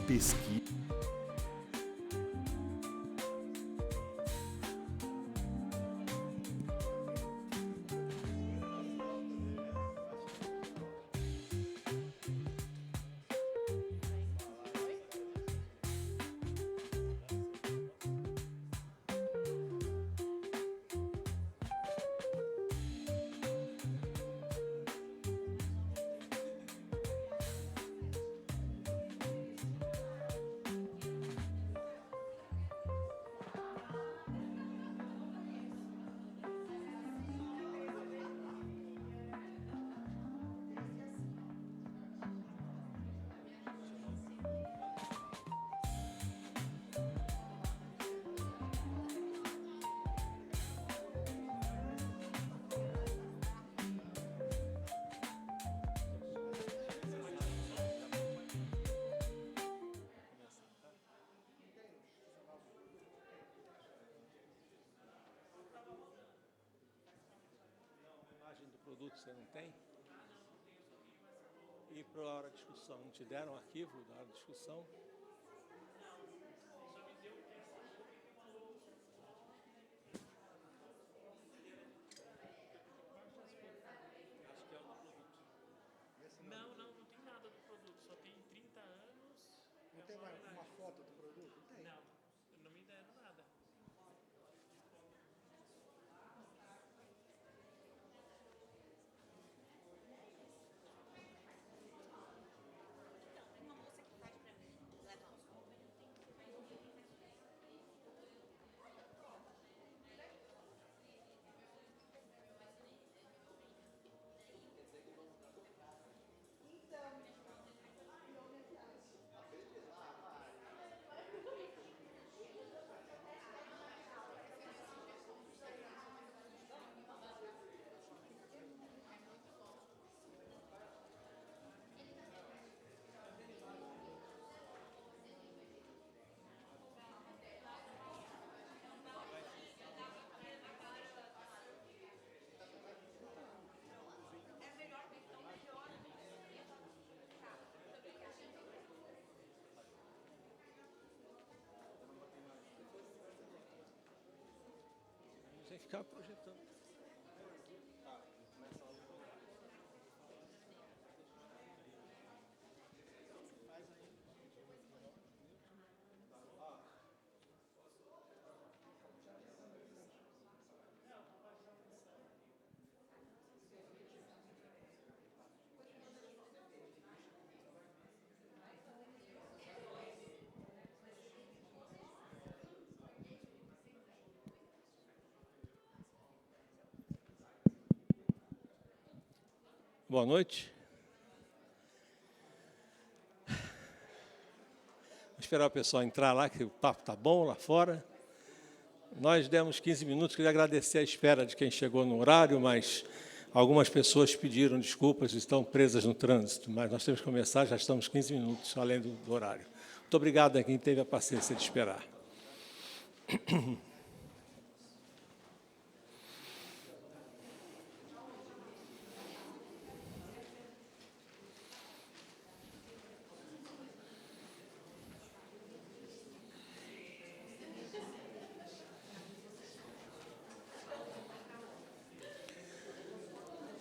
pesquisa. Produto você não tem? E para a hora de discussão, não te deram arquivo da hora de discussão? Não, não tem nada do produto, só tem 30 anos. Não tem uma foto do produto? Não tem. Não, não me deram nada. Sem ficar projetando. Boa noite. Vou esperar o pessoal entrar lá, que o papo está bom lá fora. Nós demos 15 minutos, queria agradecer a espera de quem chegou no horário, mas algumas pessoas pediram desculpas, estão presas no trânsito, mas nós temos que começar, já estamos 15 minutos além do horário. Muito obrigado a quem teve a paciência de esperar.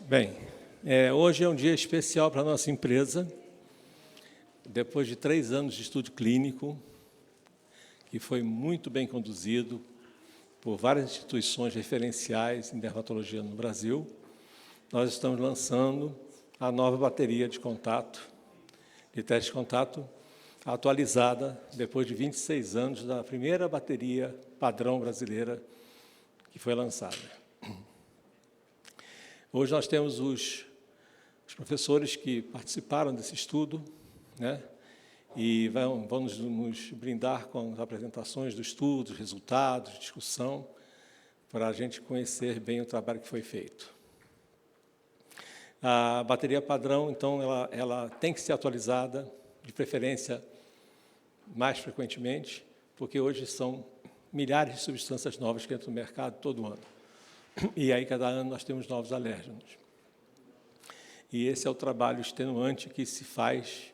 Bem, hoje é um dia especial para a nossa empresa, depois de 3 anos de estudo clínico, que foi muito bem conduzido por várias instituições referenciais em dermatologia no Brasil, nós estamos lançando a nova bateria de contato, de teste de contato, atualizada depois de 26 anos da primeira bateria padrão brasileira que foi lançada. Hoje nós temos os professores que participaram desse estudo, né, e vão nos brindar com as apresentações do estudo, resultados, discussão, para a gente conhecer bem o trabalho que foi feito. A bateria padrão, então, ela tem que ser atualizada, de preferência mais frequentemente, porque hoje são milhares de substâncias novas que entram no mercado todo ano. E aí, cada ano, nós temos novos alérgenos. E esse é o trabalho extenuante que se faz,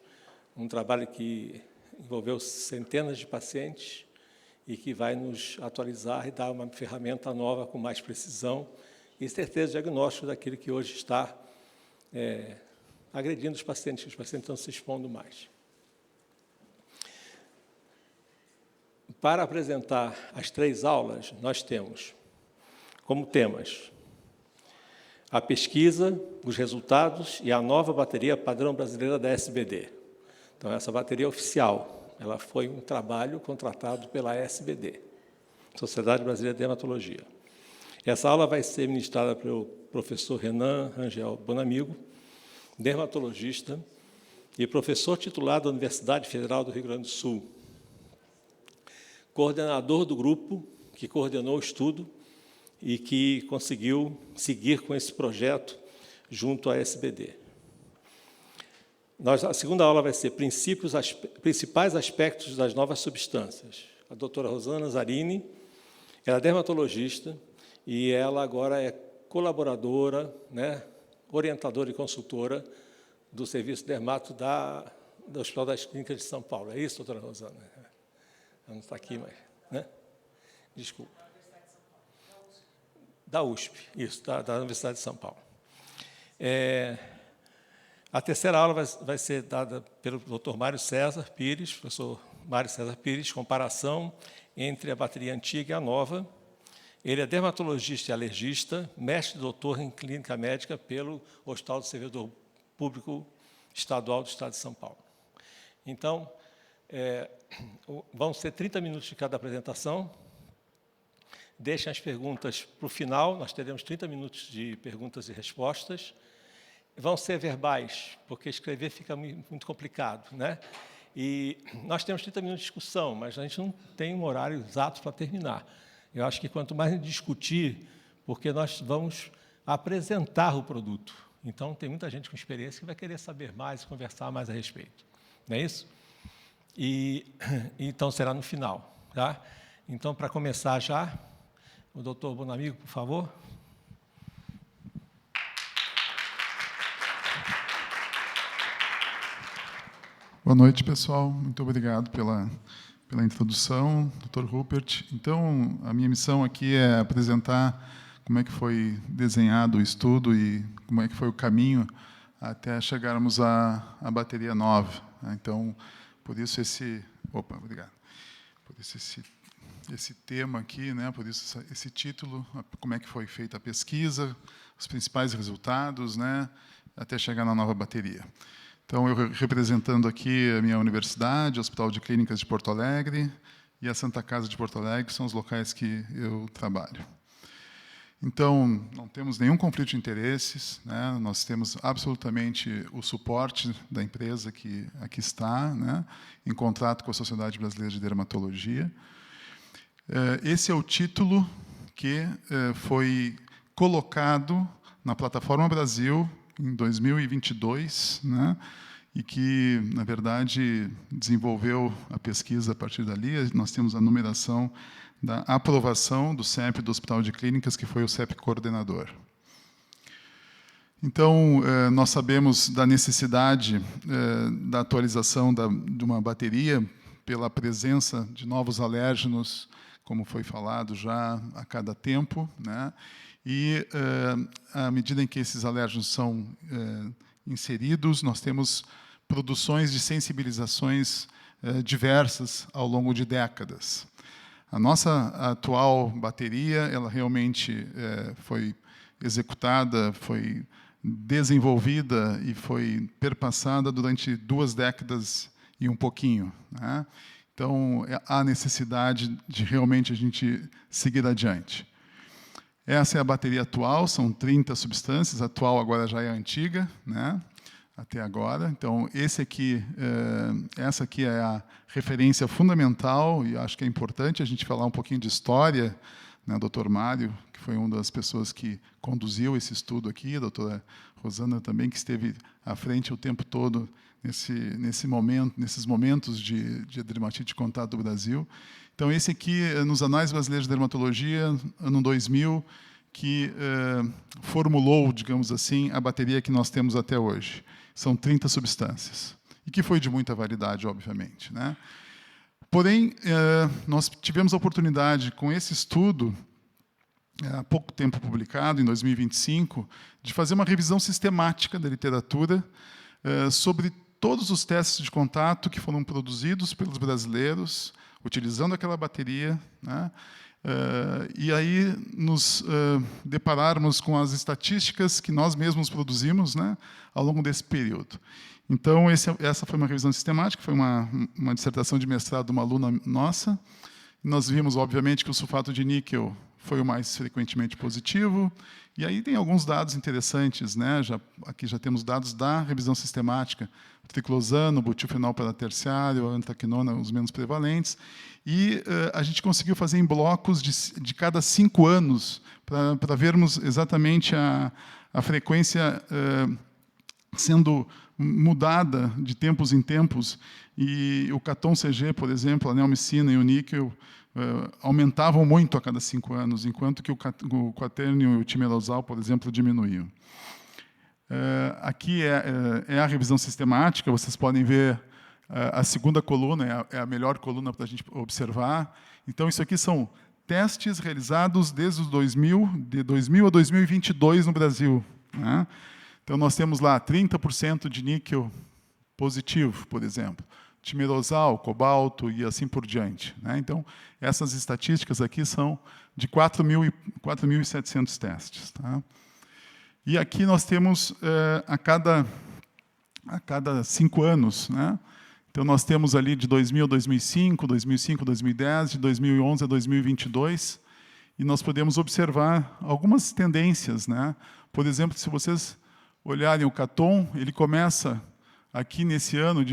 um trabalho que envolveu centenas de pacientes e que vai nos atualizar e dar uma ferramenta nova com mais precisão e certeza de diagnóstico daquilo que hoje está agredindo os pacientes, que os pacientes estão se expondo mais. Para apresentar as 3 aulas, nós temos como temas a pesquisa, os resultados e a nova bateria padrão brasileira da SBD. Então, essa bateria é oficial, ela foi um trabalho contratado pela SBD, Sociedade Brasileira de Dermatologia. Essa aula vai ser ministrada pelo professor Renan Rangel Bonamigo, dermatologista e professor titular da Universidade Federal do Rio Grande do Sul, coordenador do grupo que coordenou o estudo e que conseguiu seguir com esse projeto junto à SBD. A segunda aula vai ser principais aspectos das novas substâncias. A doutora Rosana Zarini, ela é dermatologista e ela agora é colaboradora, orientadora e consultora do Serviço Dermato do Hospital das Clínicas de São Paulo. É isso, doutora Rosana? Ela não está aqui, mas... Desculpa. Da USP, isso, da Universidade de São Paulo. A terceira aula vai ser dada pelo Dr. Mário César Pires, professor Mário César Pires, comparação entre a bateria antiga e a nova. Ele é dermatologista e alergista, mestre e doutor em clínica médica pelo Hospital do Servidor Público Estadual do Estado de São Paulo. Então, vão ser 30 minutos de cada apresentação. Deixem as perguntas para o final, nós teremos 30 minutos de perguntas e respostas. Vão ser verbais, porque escrever fica muito complicado, E nós temos 30 minutos de discussão, mas a gente não tem um horário exato para terminar. Eu acho que quanto mais discutir, porque nós vamos apresentar o produto. Então, tem muita gente com experiência que vai querer saber mais, conversar mais a respeito. Não é isso? Então, será no final. Tá? Então, para começar já, o doutor Bonamigo, por favor. Boa noite, pessoal. Muito obrigado pela introdução, Dr. Rupert. Então, a minha missão aqui é apresentar como é que foi desenhado o estudo e como é que foi o caminho até chegarmos à bateria nova. Então, por isso obrigado. Por isso esse tema aqui, por isso esse título, como é que foi feita a pesquisa, os principais resultados, até chegar na nova bateria. Então, eu representando aqui a minha universidade, o Hospital de Clínicas de Porto Alegre e a Santa Casa de Porto Alegre, que são os locais que eu trabalho. Então, não temos nenhum conflito de interesses, nós temos absolutamente o suporte da empresa que aqui está, em contrato com a Sociedade Brasileira de Dermatologia. Esse é o título que foi colocado na Plataforma Brasil em 2022, e que, na verdade, desenvolveu a pesquisa a partir dali. Nós temos a numeração da aprovação do CEP do Hospital de Clínicas, que foi o CEP coordenador. Então, nós sabemos da necessidade da atualização de uma bateria pela presença de novos alérgenos, como foi falado já a cada tempo, E, à medida em que esses alérgenos são inseridos, nós temos produções de sensibilizações diversas ao longo de décadas. A nossa atual bateria, ela realmente foi executada, foi desenvolvida e foi perpassada durante 2 décadas e um pouquinho. Então, há necessidade de realmente a gente seguir adiante. Essa é a bateria atual, são 30 substâncias, a atual agora já é antiga, até agora. Então, essa aqui é a referência fundamental, e acho que é importante a gente falar um pouquinho de história, o Dr. Mário, que foi uma das pessoas que conduziu esse estudo aqui, a doutora Rosana também, que esteve à frente o tempo todo nesses momentos de dermatite de contato do Brasil. Então, esse aqui, nos Anais Brasileiros de Dermatologia, ano 2000, que formulou, digamos assim, a bateria que nós temos até hoje. São 30 substâncias. e que foi de muita validade, obviamente, né? Porém, nós tivemos a oportunidade, com esse estudo, há pouco tempo publicado, em 2025, de fazer uma revisão sistemática da literatura sobre todos os testes de contato que foram produzidos pelos brasileiros, utilizando aquela bateria, né? E aí nos depararmos com as estatísticas que nós mesmos produzimos, né, ao longo desse período. Então, essa foi uma revisão sistemática, foi uma dissertação de mestrado de uma aluna nossa. Nós vimos, obviamente, que o sulfato de níquel foi o mais frequentemente positivo. E aí tem alguns dados interessantes, né? Aqui já temos dados da revisão sistemática: triclosano, butilfenol paraterciário, antraquinona, os menos prevalentes. E a gente conseguiu fazer em blocos de cada 5 anos, para vermos exatamente a frequência sendo mudada de tempos em tempos. E o Caton CG, por exemplo, a neomicina e o níquel aumentavam muito a cada 5 anos, enquanto que o quaternio e o timerosal, por exemplo, diminuíam. Aqui é a revisão sistemática, vocês podem ver a segunda coluna, é a melhor coluna para a gente observar. Então, isso aqui são testes realizados desde os 2000 a 2022 no Brasil, né? Então, nós temos lá 30% de níquel positivo, por exemplo, timerosal, cobalto e assim por diante, né? Então, essas estatísticas aqui são de 4.700 testes. Tá? E aqui nós temos a cada 5 anos, né? Então, nós temos ali de 2000 a 2005, 2005 a 2010, de 2011 a 2022, e nós podemos observar algumas tendências, né? Por exemplo, se vocês olharem o Caton, ele começa aqui nesse ano,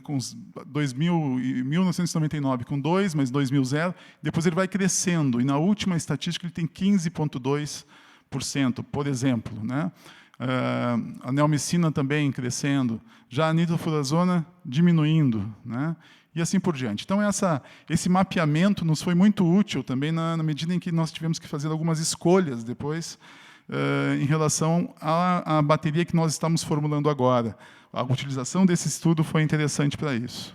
com 1999 com 2, mas 2000, 0, depois ele vai crescendo, e na última estatística ele tem 15,2%, por exemplo, né? A neomicina também crescendo, já a nitrofurazona diminuindo, né? E assim por diante. Então, esse mapeamento nos foi muito útil também na medida em que nós tivemos que fazer algumas escolhas depois em relação à bateria que nós estamos formulando agora. A utilização desse estudo foi interessante para isso.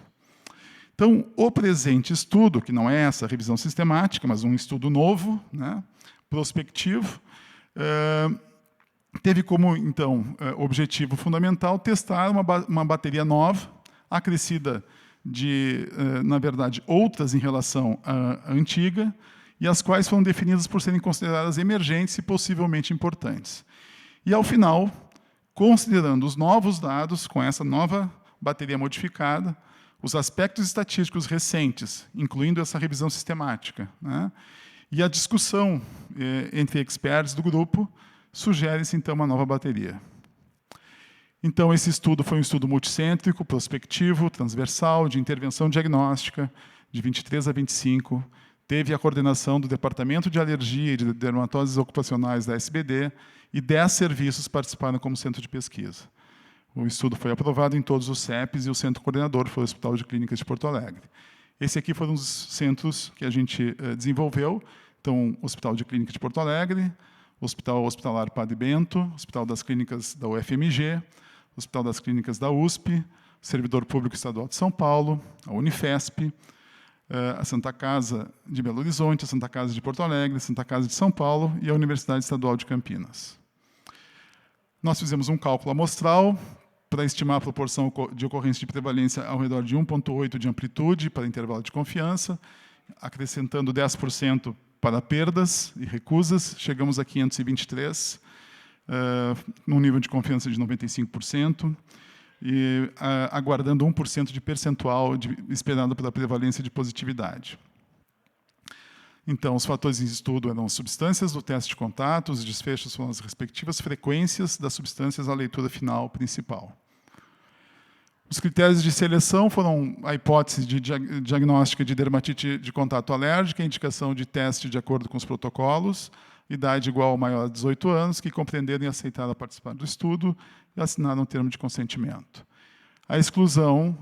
Então, o presente estudo, que não é essa revisão sistemática, mas um estudo novo, né, prospectivo, teve como, então, objetivo fundamental testar uma bateria nova, acrescida de, na verdade, outras em relação à antiga, e as quais foram definidas por serem consideradas emergentes e possivelmente importantes. E, ao final, considerando os novos dados com essa nova bateria modificada, os aspectos estatísticos recentes, incluindo essa revisão sistemática, né, e a discussão entre experts do grupo, sugere-se, então, uma nova bateria. Então, esse estudo foi um estudo multicêntrico, prospectivo, transversal, de intervenção diagnóstica, de 23 a 25, teve a coordenação do Departamento de Alergia e de Dermatoses Ocupacionais da SBD, e 10 serviços participaram como centro de pesquisa. O estudo foi aprovado em todos os CEPs e o centro coordenador foi o Hospital de Clínicas de Porto Alegre. Esse aqui foram os centros que a gente desenvolveu. Então, Hospital de Clínicas de Porto Alegre, Hospital Hospitalar Padre Bento, Hospital das Clínicas da UFMG, Hospital das Clínicas da USP, Servidor Público Estadual de São Paulo, a Unifesp, a Santa Casa de Belo Horizonte, a Santa Casa de Porto Alegre, a Santa Casa de São Paulo e a Universidade Estadual de Campinas. Nós fizemos um cálculo amostral para estimar a proporção de ocorrência de prevalência ao redor de 1,8 de amplitude para intervalo de confiança, acrescentando 10% para perdas e recusas, chegamos a 523, num nível de confiança de 95%, e aguardando 1% de percentual esperado pela prevalência de positividade. Então, os fatores em estudo eram as substâncias do teste de contato, os desfechos foram as respectivas frequências das substâncias à leitura final principal. Os critérios de seleção foram a hipótese de diagnóstica de dermatite de contato alérgica, a indicação de teste de acordo com os protocolos, idade igual ou maior a 18 anos, que compreenderam e aceitaram participar do estudo e assinaram um termo de consentimento. A exclusão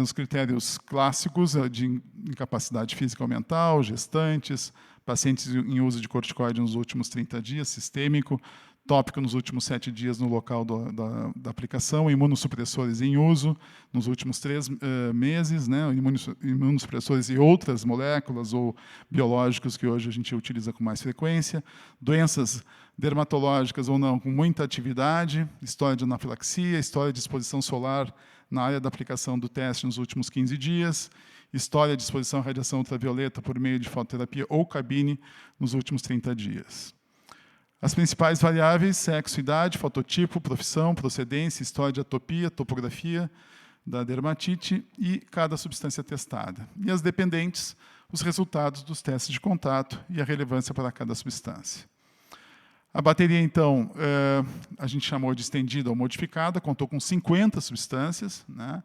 os critérios clássicos de incapacidade física ou mental, gestantes, pacientes em uso de corticoide nos últimos 30 dias, sistêmico, tópica nos últimos 7 dias no local da aplicação, imunossupressores em uso nos últimos 3 meses, né, imunossupressores e outras moléculas ou biológicos que hoje a gente utiliza com mais frequência, doenças dermatológicas ou não com muita atividade, história de anafilaxia, história de exposição solar na área da aplicação do teste nos últimos 15 dias, história de exposição à radiação ultravioleta por meio de fototerapia ou cabine nos últimos 30 dias. As principais variáveis: sexo, idade, fototipo, profissão, procedência, história de atopia, topografia da dermatite e cada substância testada. E as dependentes, os resultados dos testes de contato e a relevância para cada substância. A bateria, então, a gente chamou de estendida ou modificada, contou com 50 substâncias, né?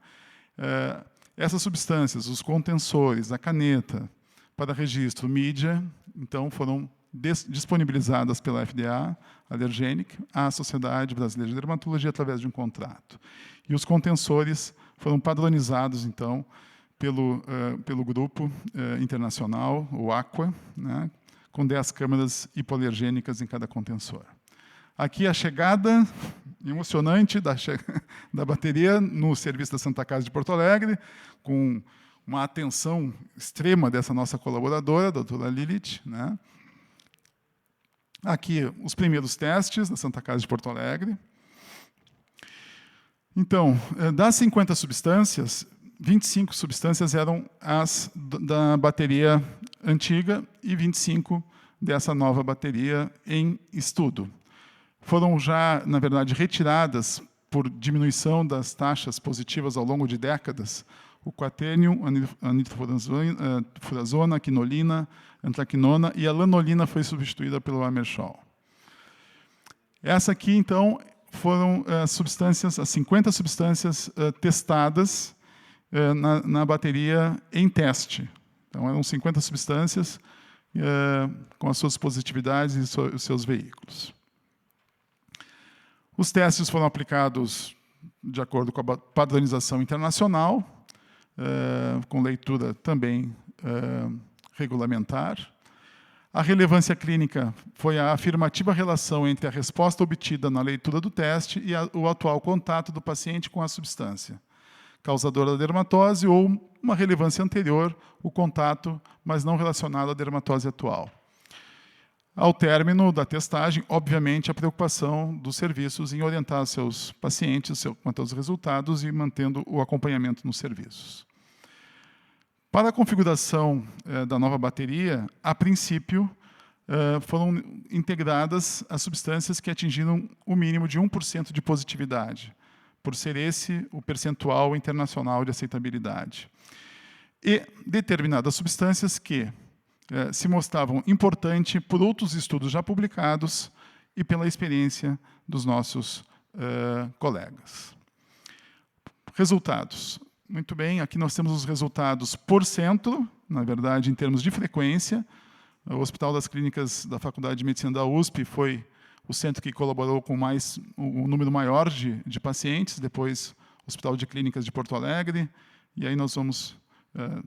Essas substâncias, os contensores, a caneta, para registro mídia, então, foram disponibilizadas pela FDA, Allergenic, à Sociedade Brasileira de Dermatologia, através de um contrato. E os contensores foram padronizados, então, pelo grupo internacional, o AQUA, né, com 10 câmeras hipoalergênicas em cada contensor. Aqui a chegada emocionante da bateria no serviço da Santa Casa de Porto Alegre, com uma atenção extrema dessa nossa colaboradora, a doutora Lilith, né? Aqui, os primeiros testes da Santa Casa de Porto Alegre. Então, das 50 substâncias, 25 substâncias eram as da bateria antiga e 25 dessa nova bateria em estudo. Foram já, na verdade, retiradas por diminuição das taxas positivas ao longo de décadas, o quaternium, a nitrofurazona, a quinolina, a antraquinona, e a lanolina foi substituída pelo Amershal. Essa aqui, então, foram as 50 substâncias testadas na bateria em teste. Então, eram 50 substâncias com as suas positividades e os seus veículos. Os testes foram aplicados de acordo com a padronização internacional, com leitura também regulamentar. A relevância clínica foi a afirmativa relação entre a resposta obtida na leitura do teste e o atual contato do paciente com a substância causadora da dermatose, ou uma relevância anterior, o contato, mas não relacionado à dermatose atual. Ao término da testagem, obviamente, a preocupação dos serviços em orientar seus pacientes quanto aos resultados e mantendo o acompanhamento nos serviços. Para a configuração da nova bateria, a princípio, foram integradas as substâncias que atingiram o mínimo de 1% de positividade, por ser esse o percentual internacional de aceitabilidade. E determinadas substâncias que se mostravam importantes por outros estudos já publicados e pela experiência dos nossos colegas. Resultados. Muito bem, aqui nós temos os resultados por centro, na verdade, em termos de frequência. O Hospital das Clínicas da Faculdade de Medicina da USP foi o centro que colaborou com um número maior de pacientes, depois o Hospital de Clínicas de Porto Alegre, e aí nós vamos...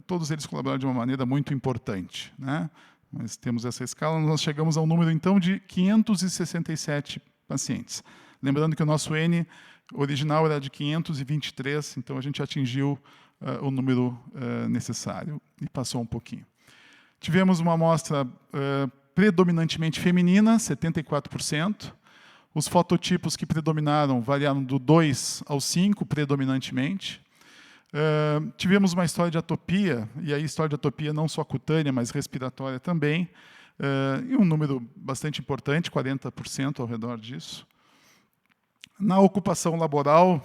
todos eles colaboraram de uma maneira muito importante, né? Mas temos essa escala, nós chegamos a um número, então, de 567 pacientes. Lembrando que o nosso N original era de 523, então a gente atingiu o número necessário e passou um pouquinho. Tivemos uma amostra predominantemente feminina, 74%. Os fototipos que predominaram variaram do 2 ao 5, predominantemente. Tivemos uma história de atopia, e aí história de atopia não só cutânea, mas respiratória também, e um número bastante importante, 40% ao redor disso. Na ocupação laboral,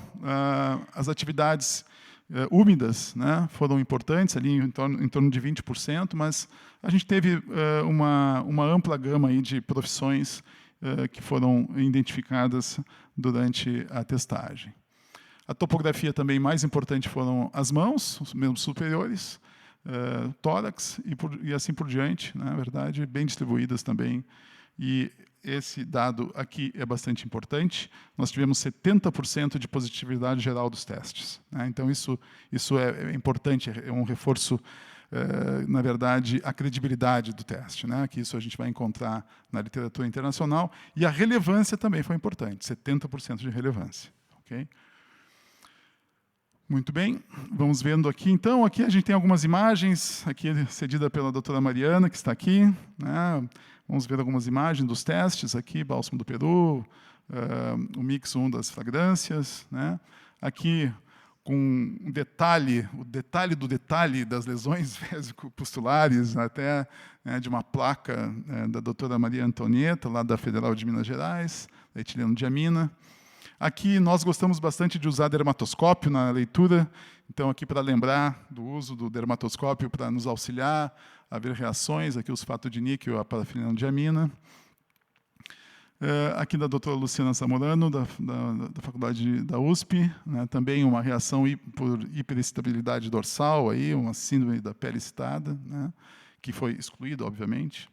as atividades úmidas, né, foram importantes, ali em torno de 20%, mas a gente teve uma ampla gama aí de profissões que foram identificadas durante a testagem. A topografia também mais importante foram as mãos, os membros superiores, tórax e assim por diante, na verdade, bem distribuídas também. E esse dado aqui é bastante importante. Nós tivemos 70% de positividade geral dos testes, né? Então, isso é importante, é um reforço na verdade, a credibilidade do teste, né? Que isso a gente vai encontrar na literatura internacional. E a relevância também foi importante, 70% de relevância. Okay? Muito bem, vamos vendo aqui. Então, aqui a gente tem algumas imagens, aqui cedida pela doutora Mariana, que está aqui. Né? Vamos ver algumas imagens dos testes aqui, Bálsamo do Peru, o Mix 1 das fragrâncias. Né? Aqui, com o detalhe do detalhe das lesões vesicopustulares, até né, de uma placa da doutora Maria Antonieta, lá da Federal de Minas Gerais, da etileno diamina. Aqui nós gostamos bastante de usar dermatoscópio na leitura, então aqui para lembrar do uso do dermatoscópio para nos auxiliar a ver reações, aqui os fatos de níquel, a parafenildiamina. Aqui da doutora Luciana Zamorano, da faculdade da USP, né, também uma reação por hiperexcitabilidade dorsal, aí, uma síndrome da pele excitada, né, que foi excluída, obviamente.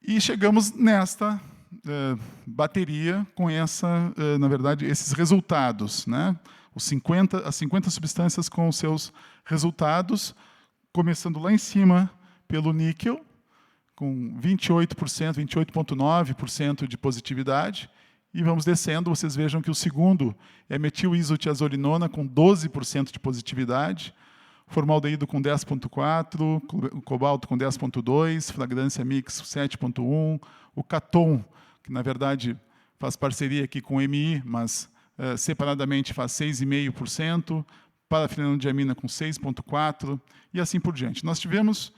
E chegamos nesta bateria com na verdade, esses resultados, né, as 50 substâncias com os seus resultados, começando lá em cima pelo níquel, com 28%, 28,9% de positividade, e vamos descendo, vocês vejam que o segundo é metil-isotiazolinona, com 12% de positividade, formaldeído com 10,4%, cobalto com 10,2%, fragrância mix 7,1%, o Caton, que na verdade faz parceria aqui com o MI, mas separadamente faz 6,5%, parafenildiamina com 6,4%, e assim por diante. Nós tivemos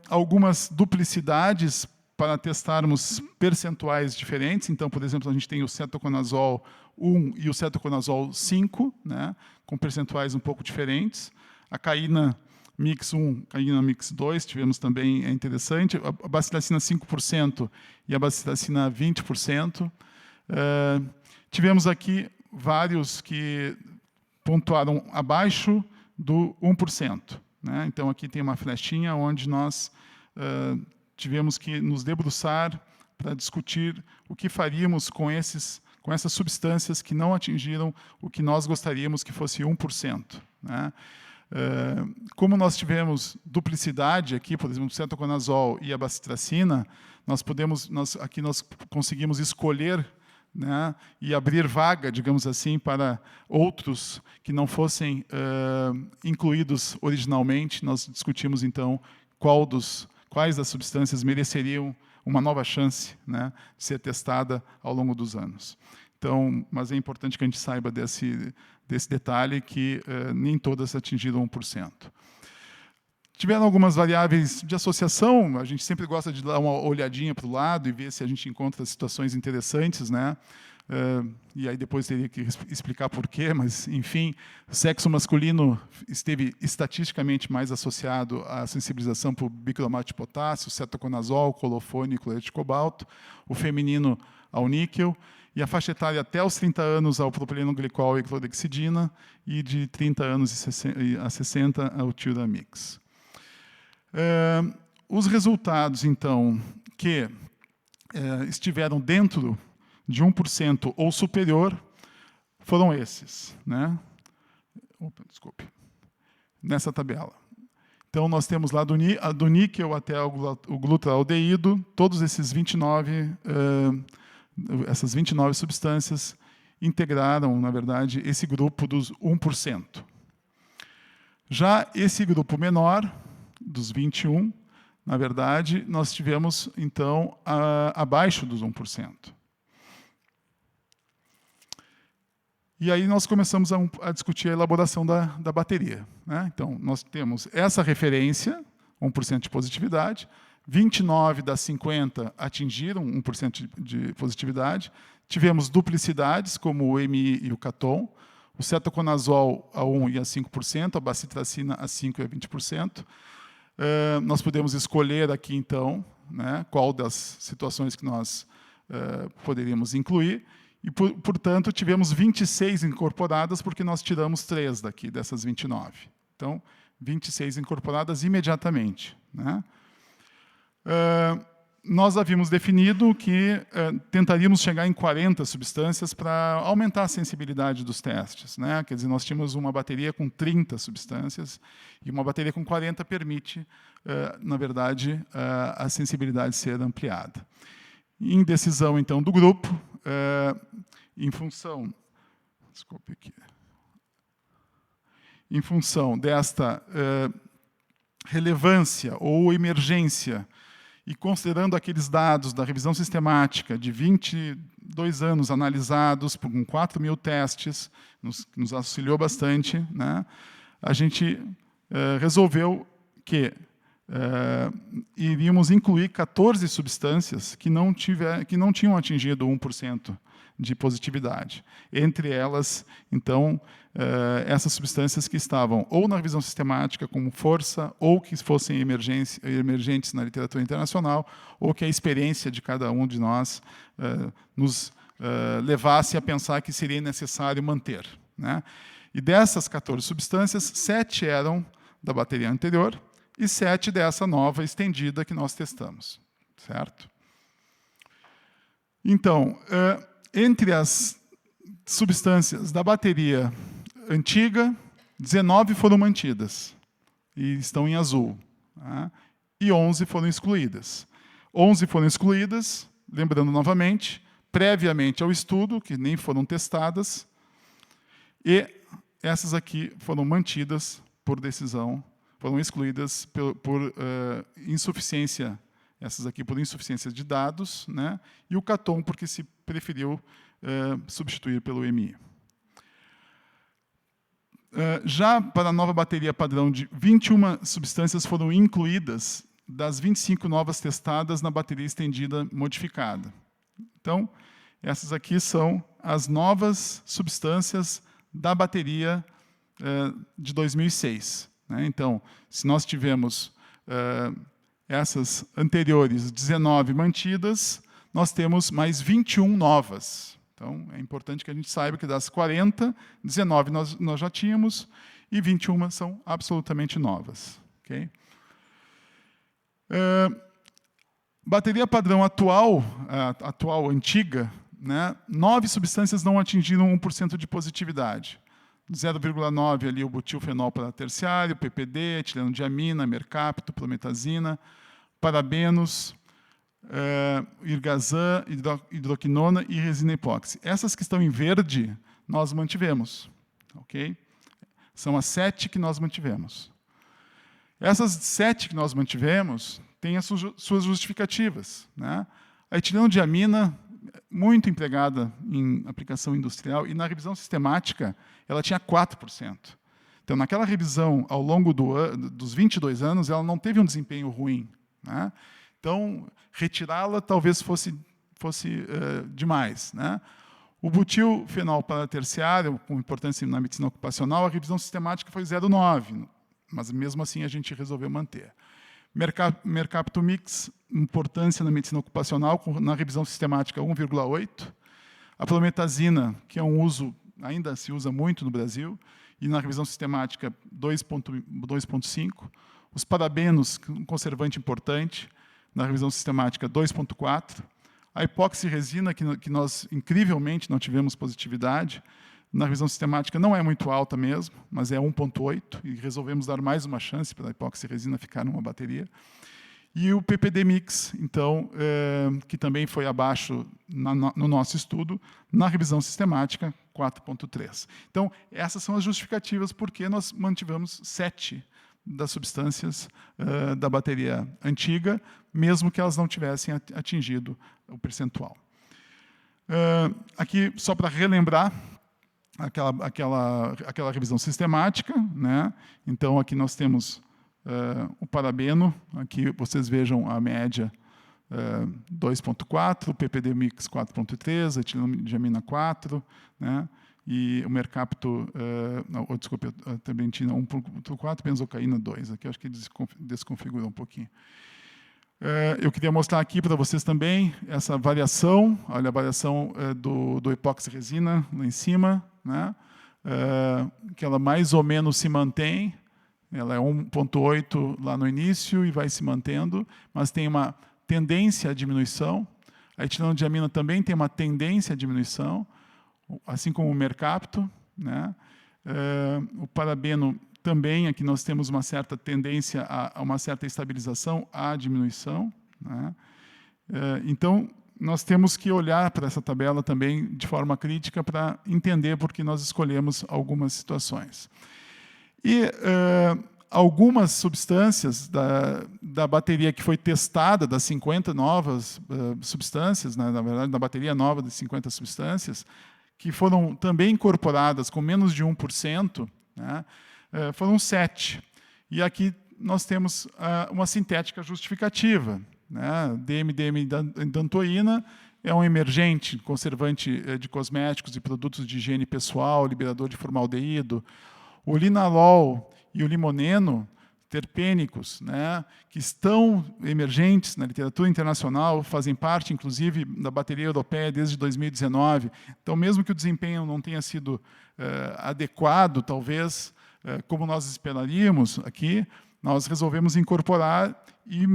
algumas duplicidades para testarmos percentuais diferentes. Então, por exemplo, a gente tem o cetoconazol 1 e o cetoconazol 5, né, com percentuais um pouco diferentes. A caína mix 1, caína mix 2, tivemos também, é interessante, a bacilacina 5% e a bacilacina 20%. Tivemos aqui vários que pontuaram abaixo do 1%. Né? Então, aqui tem uma flechinha onde nós tivemos que nos debruçar para discutir o que faríamos com essas substâncias que não atingiram o que nós gostaríamos que fosse 1%. Né? Como nós tivemos duplicidade aqui, por exemplo, o cetoconazol e a bacitracina, aqui nós conseguimos escolher, né, e abrir vaga, digamos assim, para outros que não fossem incluídos originalmente. Nós discutimos, então, quais das substâncias mereceriam uma nova chance, né, de ser testada ao longo dos anos. Então, mas é importante que a gente saiba desse detalhe que nem todas atingiram 1%. Tiveram algumas variáveis de associação, a gente sempre gosta de dar uma olhadinha para o lado e ver se a gente encontra situações interessantes, né? E aí depois teria que explicar por quê, mas, enfim, o sexo masculino esteve estatisticamente mais associado à sensibilização por bicromato de potássio, cetoconazol, colofone e cloreto de cobalto, o feminino ao níquel, e a faixa etária até os 30 anos ao propileno glicol e clorexidina, e de 30 anos a 60 ao Tildamix. Os resultados, então, que estiveram dentro de 1% ou superior foram esses, né? Opa, desculpe. Nessa tabela. Então, nós temos lá do níquel até o glutaraldeído, todos esses essas 29 substâncias integraram, na verdade, esse grupo dos 1%. Já esse grupo menor, dos 21, na verdade, nós tivemos, então, abaixo dos 1%. E aí nós começamos a discutir a elaboração da bateria. Né? Então, nós temos essa referência, 1% de positividade, 29 das 50 atingiram 1% de positividade, tivemos duplicidades, como o MI e o Caton, o cetoconazol a 1% e a 5%, a bacitracina a 5% e a 20%. Nós podemos escolher aqui, então, né, qual das situações que nós poderíamos incluir, e, portanto, tivemos 26 incorporadas, porque nós tiramos 3 daqui, dessas 29. Então, 26 incorporadas imediatamente. Né? nós havíamos definido que tentaríamos chegar em 40 substâncias para aumentar a sensibilidade dos testes, né? Quer dizer, nós tínhamos uma bateria com 30 substâncias e uma bateria com 40 permite, na verdade, a sensibilidade ser ampliada. Em decisão, então, do grupo, em função... Desculpe aqui. Em função desta relevância ou emergência, e considerando aqueles dados da revisão sistemática de 22 anos analisados com 4.000 testes, nos auxiliou bastante, né? A gente resolveu que iríamos incluir 14 substâncias que não tinham atingido 1% de positividade. Entre elas, então, essas substâncias que estavam ou na revisão sistemática como força, ou que fossem emergentes na literatura internacional, ou que a experiência de cada um de nós nos levasse a pensar que seria necessário manter, né? E dessas 14 substâncias, 7 eram da bateria anterior e 7 dessa nova estendida que nós testamos, certo? Então, entre as substâncias da bateria antiga, 19 foram mantidas e estão em azul, tá? E 11 foram excluídas. 11 foram excluídas, lembrando novamente, previamente ao estudo, que nem foram testadas, e essas aqui foram mantidas por decisão, foram excluídas por insuficiência. Essas aqui por insuficiência de dados, né? E o Caton porque se preferiu substituir pelo EMI. Já para a nova bateria padrão, de 21 substâncias foram incluídas das 25 novas testadas na bateria estendida modificada. Então, essas aqui são as novas substâncias da bateria de 2006. Né? Então, se nós tivemos essas anteriores 19 mantidas, nós temos mais 21 novas. Então, é importante que a gente saiba que das 40, 19 nós já tínhamos e 21 são absolutamente novas. Okay? Bateria padrão atual, antiga, né, 9 substâncias não atingiram 1% de positividade. 0,9 ali o butilfenol para terciário, PPD, etilenodiamina, mercapto, prometazina, parabenos, irgazan, hidroquinona e resina epóxi. Essas que estão em verde, nós mantivemos. Okay? São as 7 que nós mantivemos. Essas 7 que nós mantivemos têm as suas justificativas. Né? A etilenodiamina, muito empregada em aplicação industrial, e na revisão sistemática, ela tinha 4%. Então, naquela revisão, ao longo dos 22 anos, ela não teve um desempenho ruim. Né? Então, retirá-la talvez fosse demais. Né? O butilfenol paraterciário, com importância na medicina ocupacional, a revisão sistemática foi 0,9, mas mesmo assim a gente resolveu manter. Mercapto mix, importância na medicina ocupacional, na revisão sistemática 1,8. A prometazina, que é um uso, ainda se usa muito no Brasil, e na revisão sistemática 2,5. Os parabenos, um conservante importante, na revisão sistemática 2,4. A epoxirresina, que nós, incrivelmente, não tivemos positividade, na revisão sistemática não é muito alta mesmo, mas é 1,8, e resolvemos dar mais uma chance para a epoxirresina ficar numa bateria. E o PPD mix, então, que também foi abaixo no nosso estudo, na revisão sistemática, 4,3. Então, essas são as justificativas porque nós mantivemos 7 das substâncias da bateria antiga, mesmo que elas não tivessem atingido o percentual. Aqui, só para relembrar, aquela revisão sistemática, né? Então, aqui nós temos o parabeno, aqui vocês vejam a média 2,4, o PPD mix 4,3, a etilodiamina 4, né? E o mercapto, desculpe, a terbentina 1,4, benzocaína 2. Aqui acho que desconfigurou um pouquinho. Eu queria mostrar aqui para vocês também essa variação, olha a variação do epoxirresina lá em cima, né? Que ela mais ou menos se mantém, ela é 1,8 lá no início e vai se mantendo, mas tem uma tendência à diminuição. A etilenodiamina também tem uma tendência à diminuição, assim como o mercapto, né? O parabeno também, aqui nós temos uma certa tendência a uma certa estabilização, à diminuição, né? Então, nós temos que olhar para essa tabela também de forma crítica para entender por que nós escolhemos algumas situações. E algumas substâncias da bateria que foi testada, das 50 novas substâncias, né, na verdade, da bateria nova de 50 substâncias, que foram também incorporadas com menos de 1%, né, foram 7. E aqui nós temos uma sintética justificativa, né? DMDM-dantoína é um emergente conservante de cosméticos e produtos de higiene pessoal, liberador de formaldeído. O linalol e o limoneno, terpênicos, né, que estão emergentes na literatura internacional, fazem parte, inclusive, da bateria europeia desde 2019. Então, mesmo que o desempenho não tenha sido adequado, talvez, como nós esperaríamos aqui, nós resolvemos incorporar e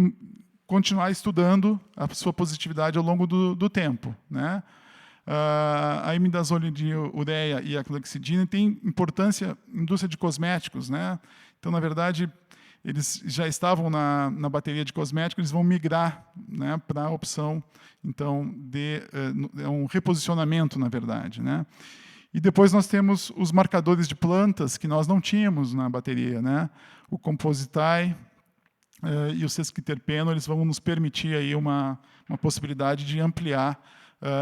continuar estudando a sua positividade ao longo do tempo, né? A imidazole de ureia e a clexidina têm importância na indústria de cosméticos, né? Então, na verdade, eles já estavam na bateria de cosméticos, eles vão migrar, né, para a opção, então, de um reposicionamento, na verdade, né? E depois nós temos os marcadores de plantas que nós não tínhamos na bateria, né? O compositae e o sesquiterpeno, eles vão nos permitir aí uma possibilidade de ampliar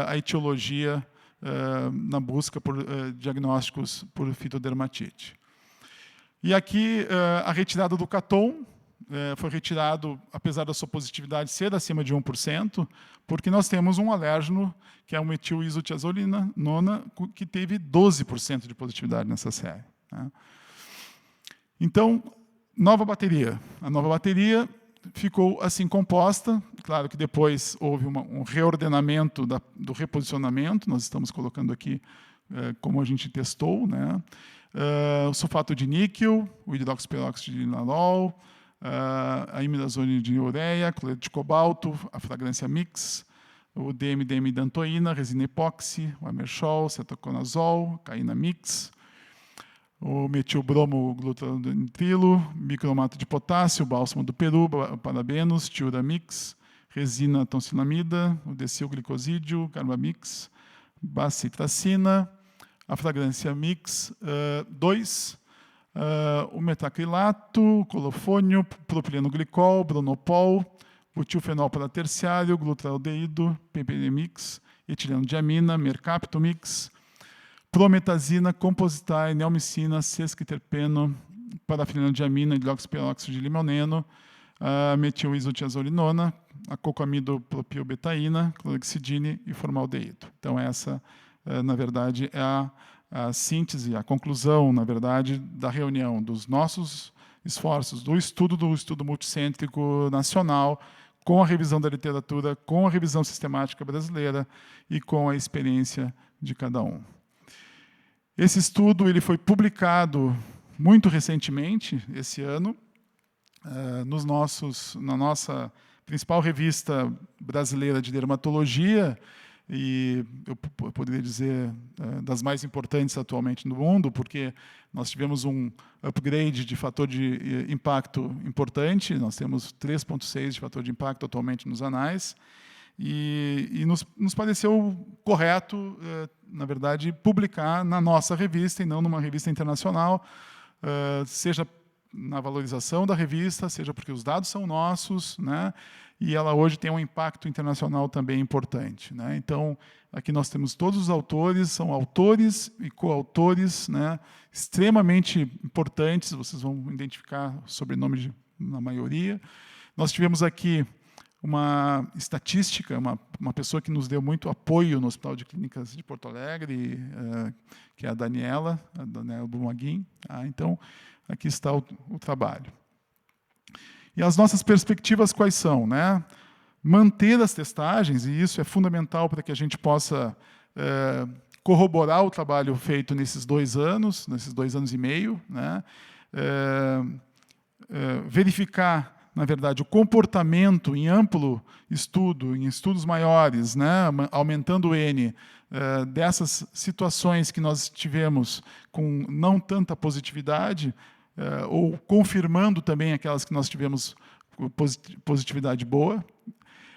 a etiologia na busca por diagnósticos por fitodermatite. E aqui a retirada do Caton foi retirado, apesar da sua positividade ser acima de 1%, porque nós temos um alérgeno, que é o metil-isotiazolina nona, que teve 12% de positividade nessa série, né? Então, nova bateria. A nova bateria ficou assim composta. Claro que depois houve um reordenamento do reposicionamento. Nós estamos colocando aqui como a gente testou, né? O sulfato de níquel, o hidroxiperóxido de linalol, a imidazole de ureia, cloreto de cobalto, a fragrância mix, o DMDM-dantoína, a resina epóxi, o amershol, cetoconazol, caína mix, o metilbromo-glutanitrilo, bicromato de potássio, bálsamo do Peru, parabenos, tiura mix, resina tonsilamida, o decilglicosídeo, carbamix, bacitracina, a fragrância mix 2, o metacrilato, o colofônio, propileno glicol, bronopol, butilfenol para terciário, glutaraldeído, PPD mix, etilenodiamina, mercapto mix, prometazina, compositae, neomicina, sesquiterpeno, parafenildiamina, hidroxiperóxido de limoneno, metil-isotiazolinona, a cocamidopropilbetaína, clorexidine e formaldeído. Então, essa, na verdade, é a síntese, a conclusão, na verdade, da reunião dos nossos esforços do estudo multicêntrico nacional, com a revisão da literatura, com a revisão sistemática brasileira e com a experiência de cada um. Esse estudo ele foi publicado muito recentemente, esse ano, na nossa principal revista brasileira de dermatologia, e eu poderia dizer das mais importantes atualmente no mundo, porque nós tivemos um upgrade de fator de impacto importante, nós temos 3,6 de fator de impacto atualmente nos anais, e nos pareceu correto, na verdade, publicar na nossa revista e não numa revista internacional, seja na valorização da revista, seja porque os dados são nossos, né? E ela hoje tem um impacto internacional também importante, né? Então, aqui nós temos todos os autores, são autores e coautores, né, extremamente importantes, vocês vão identificar o sobrenome na maioria. Nós tivemos aqui uma estatística, uma pessoa que nos deu muito apoio no Hospital de Clínicas de Porto Alegre, que é a Daniela Bumaguin. Então, aqui está o trabalho. E as nossas perspectivas quais são, né? Manter as testagens, e isso é fundamental para que a gente possa corroborar o trabalho feito nesses 2 anos e meio, né? Verificar na verdade, o comportamento em amplo estudo, em estudos maiores, né, aumentando o N, dessas situações que nós tivemos com não tanta positividade, ou confirmando também aquelas que nós tivemos positividade boa.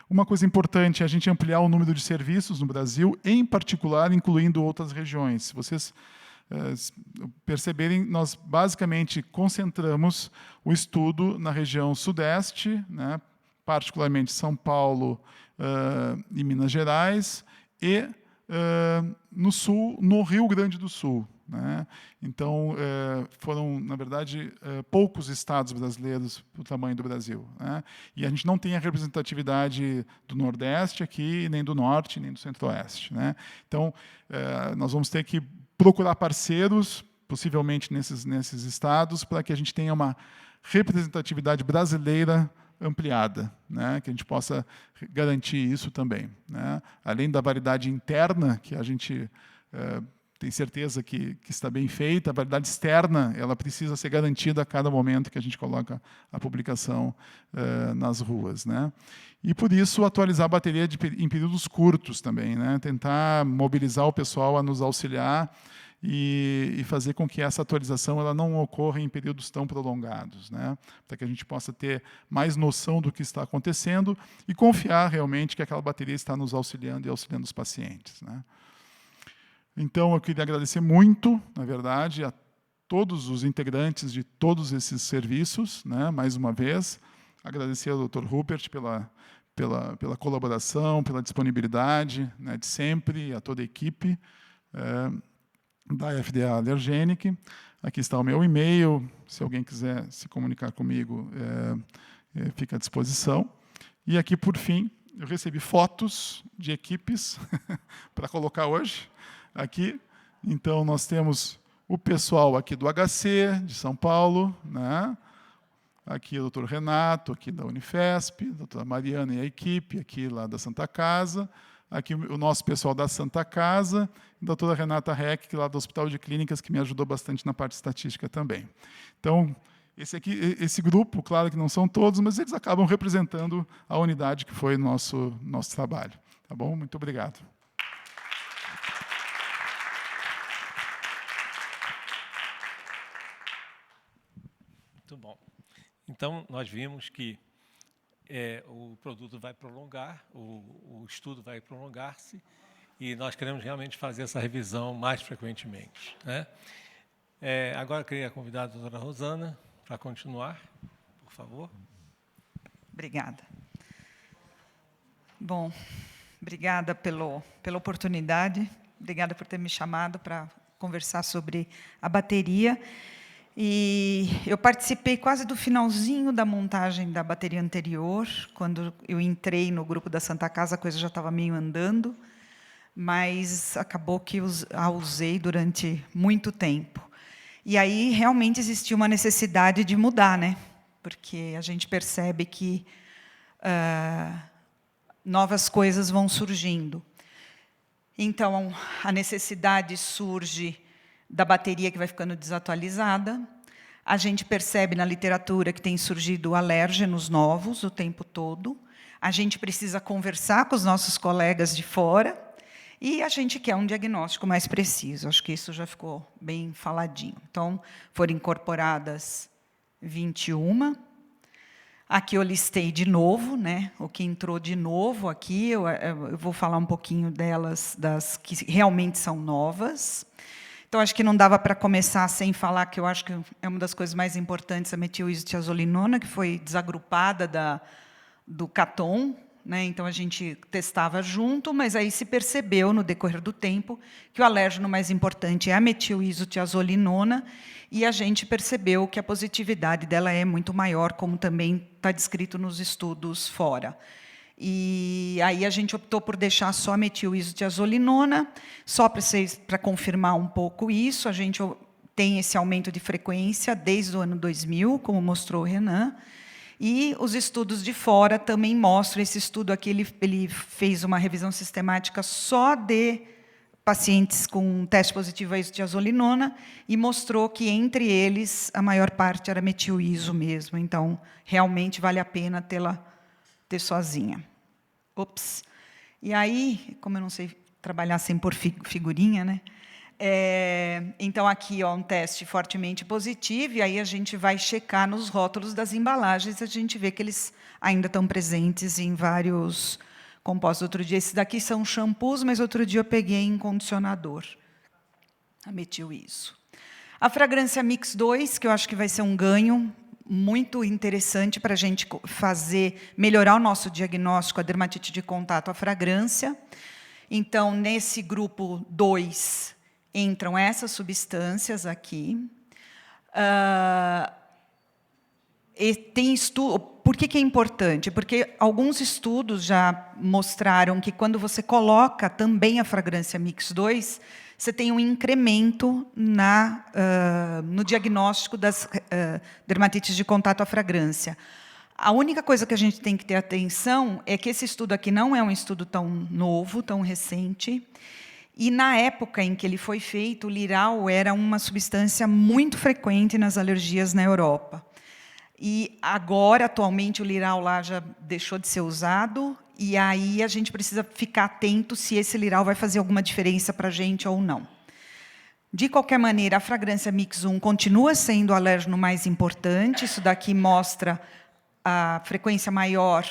Uma coisa importante é a gente ampliar o número de serviços no Brasil, em particular, incluindo outras regiões. Se vocês perceberem, nós basicamente concentramos o estudo na região sudeste, né, particularmente São Paulo e Minas Gerais, e no sul, no Rio Grande do Sul, né? Então, foram, na verdade, poucos estados brasileiros para o tamanho do Brasil, né? E a gente não tem a representatividade do Nordeste aqui, nem do Norte, nem do Centro-Oeste, né? Então, nós vamos ter que procurar parceiros, possivelmente nesses estados, para que a gente tenha uma representatividade brasileira ampliada, né? Que a gente possa garantir isso também, né? Além da validade interna, que a gente tem certeza que está bem feita, a validade externa ela precisa ser garantida a cada momento que a gente coloca a publicação nas ruas, né? E, por isso, atualizar a bateria em períodos curtos também, né? Tentar mobilizar o pessoal a nos auxiliar e fazer com que essa atualização ela não ocorra em períodos tão prolongados, né? Para que a gente possa ter mais noção do que está acontecendo e confiar realmente que aquela bateria está nos auxiliando e auxiliando os pacientes, né? Então, eu queria agradecer muito, na verdade, a todos os integrantes de todos esses serviços, né? Mais uma vez, agradecer ao Dr. Rupert pela colaboração, pela disponibilidade, né, de sempre, a toda a equipe da FDA Allergenic. Aqui está o meu e-mail, se alguém quiser se comunicar comigo, fica à disposição. E aqui, por fim, eu recebi fotos de equipes para colocar hoje. Aqui, então, nós temos o pessoal aqui do HC, de São Paulo, né? Aqui o Dr. Renato, aqui da Unifesp, a doutora Mariana e a equipe, aqui lá da Santa Casa, aqui o nosso pessoal da Santa Casa, e a doutora Renata Reck, que lá do Hospital de Clínicas, que me ajudou bastante na parte estatística também. Então, esse grupo, claro que não são todos, mas eles acabam representando a unidade que foi nosso trabalho. Tá bom? Muito obrigado. Muito bom. Então, nós vimos que o produto vai prolongar, o estudo vai prolongar-se, e nós queremos realmente fazer essa revisão mais frequentemente, né? Agora, eu queria convidar a doutora Rosana para continuar, por favor. Obrigada. Bom, obrigada pela oportunidade, obrigada por ter me chamado para conversar sobre a bateria. E eu participei quase do finalzinho da montagem da bateria anterior. Quando eu entrei no grupo da Santa Casa, a coisa já estava meio andando, mas acabou que a usei durante muito tempo. E aí, realmente, existia uma necessidade de mudar, né? Porque a gente percebe que novas coisas vão surgindo. Então, a necessidade surge da bateria que vai ficando desatualizada. A gente percebe na literatura que tem surgido alérgenos novos o tempo todo. A gente precisa conversar com os nossos colegas de fora e a gente quer um diagnóstico mais preciso. Acho que isso já ficou bem faladinho. Então, foram incorporadas 21. Aqui eu listei de novo, né, o que entrou de novo aqui. Eu vou falar um pouquinho delas, das que realmente são novas. Então, acho que não dava para começar sem falar que eu acho que é uma das coisas mais importantes, a metil-isotiazolinona, que foi desagrupada do Caton, né? Então, a gente testava junto, mas aí se percebeu, no decorrer do tempo, que o alérgeno mais importante é a metil-isotiazolinona, e a gente percebeu que a positividade dela é muito maior, como também está descrito nos estudos fora. E aí a gente optou por deixar só a metil-isotiazolinona, só para confirmar um pouco isso. A gente tem esse aumento de frequência desde o ano 2000, como mostrou o Renan, e os estudos de fora também mostram. Esse estudo aqui ele fez uma revisão sistemática só de pacientes com teste positivo a isotiazolinona e mostrou que, entre eles, a maior parte era metil-iso mesmo. Então, realmente vale a pena ter sozinha. Ops. E aí, como eu não sei trabalhar sem pôr figurinha, né? Então, aqui, ó, um teste fortemente positivo, e aí a gente vai checar nos rótulos das embalagens, a gente vê que eles ainda estão presentes em vários compostos. Outro dia, esses daqui são shampoos, mas outro dia eu peguei em condicionador. A metil-iso. A fragrância Mix 2, que eu acho que vai ser um ganho muito interessante para a gente melhorar o nosso diagnóstico, a dermatite de contato, a fragrância. Então, nesse grupo 2, entram essas substâncias aqui. E tem estudo. Por que é importante? Porque alguns estudos já mostraram que, quando você coloca também a fragrância Mix 2, você tem um incremento no diagnóstico das dermatites de contato à fragrância. A única coisa que a gente tem que ter atenção é que esse estudo aqui não é um estudo tão novo, tão recente, e, na época em que ele foi feito, o liral era uma substância muito frequente nas alergias na Europa. E agora, atualmente, o liral lá já deixou de ser usado, e aí a gente precisa ficar atento se esse liral vai fazer alguma diferença para a gente ou não. De qualquer maneira, a fragrância Mix 1 continua sendo o alérgeno mais importante. Isso daqui mostra a frequência maior,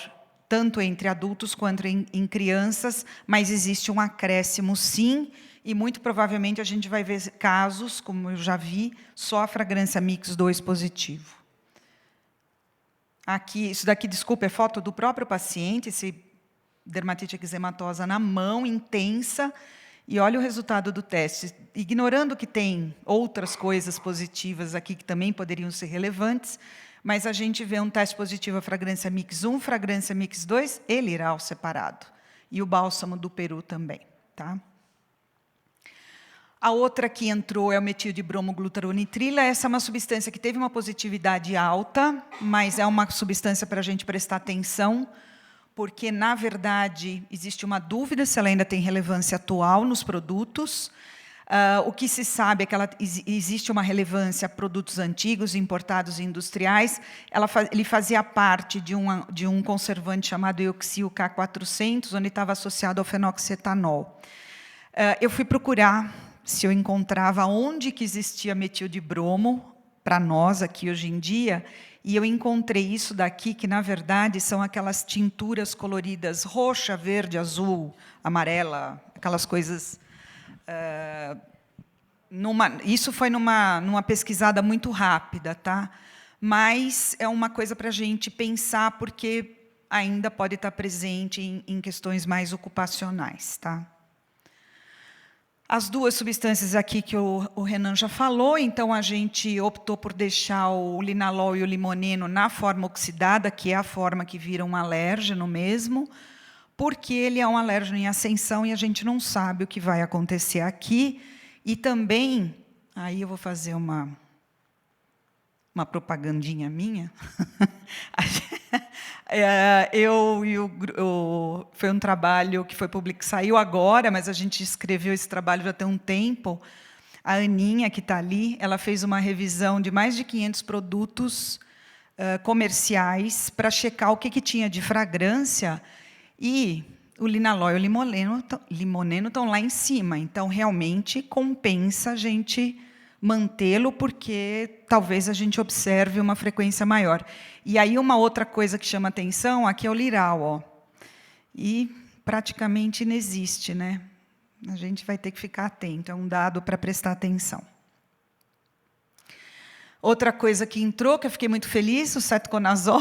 tanto entre adultos quanto em crianças, mas existe um acréscimo, sim, e muito provavelmente a gente vai ver casos, como eu já vi, só a fragrância Mix 2 positivo. Aqui, isso daqui, desculpa, é foto do próprio paciente, esse dermatite eczematosa na mão, intensa, e olha o resultado do teste. Ignorando que tem outras coisas positivas aqui que também poderiam ser relevantes, mas a gente vê um teste positivo a fragrância Mix 1, fragrância Mix 2 e liral separado. E o bálsamo do Peru também. Tá? A outra que entrou é o metil de bromoglutaritrila. Essa é uma substância que teve uma positividade alta, mas é uma substância para a gente prestar atenção, porque, na verdade, existe uma dúvida se ela ainda tem relevância atual nos produtos. O que se sabe é que existe uma relevância a produtos antigos, importados e industriais. Ele fazia parte de um conservante chamado Ioxil K400, onde estava associado ao fenoxetanol. Eu fui procurar se eu encontrava onde que existia metil de bromo, para nós aqui hoje em dia, e eu encontrei isso daqui, que, na verdade, são aquelas tinturas coloridas roxa, verde, azul, amarela, aquelas coisas. Isso foi numa pesquisada muito rápida, tá? Mas é uma coisa para a gente pensar, porque ainda pode estar presente em questões mais ocupacionais. Tá? As duas substâncias aqui que o Renan já falou, então a gente optou por deixar o linalol e o limoneno na forma oxidada, que é a forma que vira um alérgeno mesmo, porque ele é um alérgeno em ascensão e a gente não sabe o que vai acontecer aqui. E também, aí eu vou fazer uma propagandinha minha. Foi um trabalho que foi publicado, saiu agora, mas a gente escreveu esse trabalho já tem um tempo. A Aninha, que está ali, ela fez uma revisão de mais de 500 produtos comerciais para checar o que tinha de fragrância, e o linalol e o limoneno estão lá em cima. Então, realmente, compensa a gente mantê-lo, porque talvez a gente observe uma frequência maior. E aí, uma outra coisa que chama atenção, aqui é o liral. Ó. E praticamente inexiste, né? A gente vai ter que ficar atento, é um dado para prestar atenção. Outra coisa que entrou, que eu fiquei muito feliz, o cetoconazol.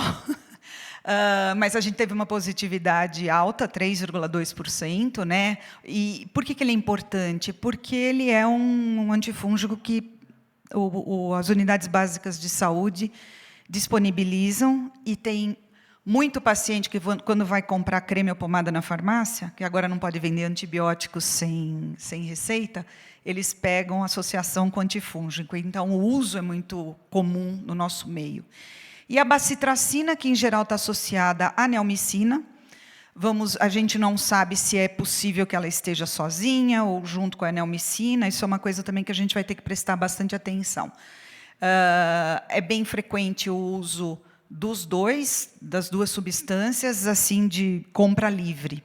Mas a gente teve uma positividade alta, 3,2%. Né? E por que ele é importante? Porque ele é um antifúngico que as unidades básicas de saúde disponibilizam, e tem muito paciente que, quando vai comprar creme ou pomada na farmácia, que agora não pode vender antibióticos sem receita, eles pegam associação com antifúngico. Então, o uso é muito comum no nosso meio. E a bacitracina, que em geral está associada à neomicina, A gente não sabe se é possível que ela esteja sozinha ou junto com a neomicina. Isso é uma coisa também que a gente vai ter que prestar bastante atenção. É bem frequente o uso das duas substâncias, assim, de compra livre.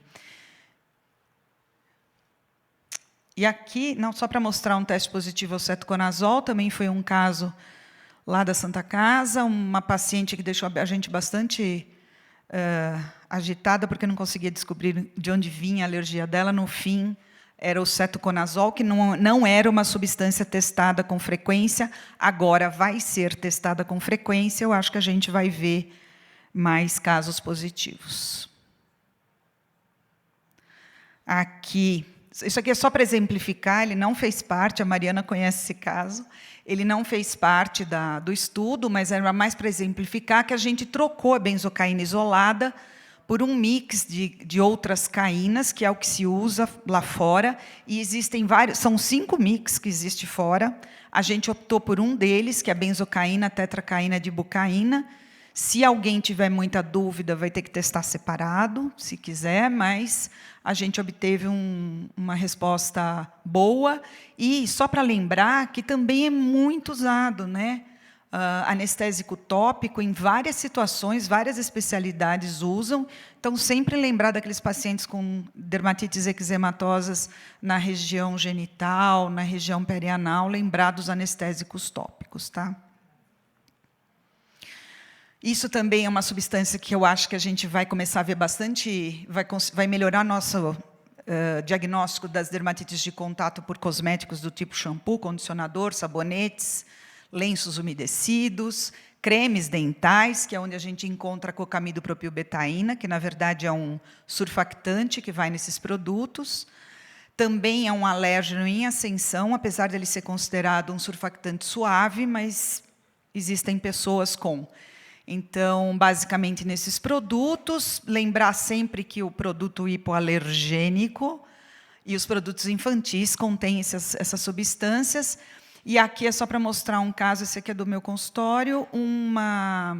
E aqui, não, só para mostrar um teste positivo ao cetoconazol, também foi um caso lá da Santa Casa, uma paciente que deixou a gente bastante agitada, porque não conseguia descobrir de onde vinha a alergia dela. No fim, era o cetoconazol, que não era uma substância testada com frequência, agora vai ser testada com frequência. Eu acho que a gente vai ver mais casos positivos. Aqui, isso aqui é só para exemplificar, ele não fez parte, a Mariana conhece esse caso, ele não fez parte do estudo, mas era mais para exemplificar que a gente trocou a benzocaína isolada por um mix de outras caínas, que é o que se usa lá fora, e existem vários, são 5 mix que existem fora. A gente optou por um deles, que é a benzocaína, tetracaína de bucaína. Se alguém tiver muita dúvida, vai ter que testar separado, se quiser, mas a gente obteve uma resposta boa. E só para lembrar que também é muito usado, né? Anestésico tópico, em várias situações, várias especialidades usam. Então, sempre lembrar daqueles pacientes com dermatites eczematosas na região genital, na região perianal, lembrar dos anestésicos tópicos, tá? Isso também é uma substância que eu acho que a gente vai começar a ver bastante, vai melhorar nosso diagnóstico das dermatites de contato por cosméticos do tipo shampoo, condicionador, sabonetes, lenços umedecidos, cremes dentais, que é onde a gente encontra a cocamidopropilbetaína, que, na verdade, é um surfactante que vai nesses produtos. Também é um alérgeno em ascensão, apesar de ele ser considerado um surfactante suave, mas existem pessoas com. Então, basicamente, nesses produtos, lembrar sempre que o produto hipoalergênico e os produtos infantis contêm essas substâncias. E aqui é só para mostrar um caso, esse aqui é do meu consultório, uma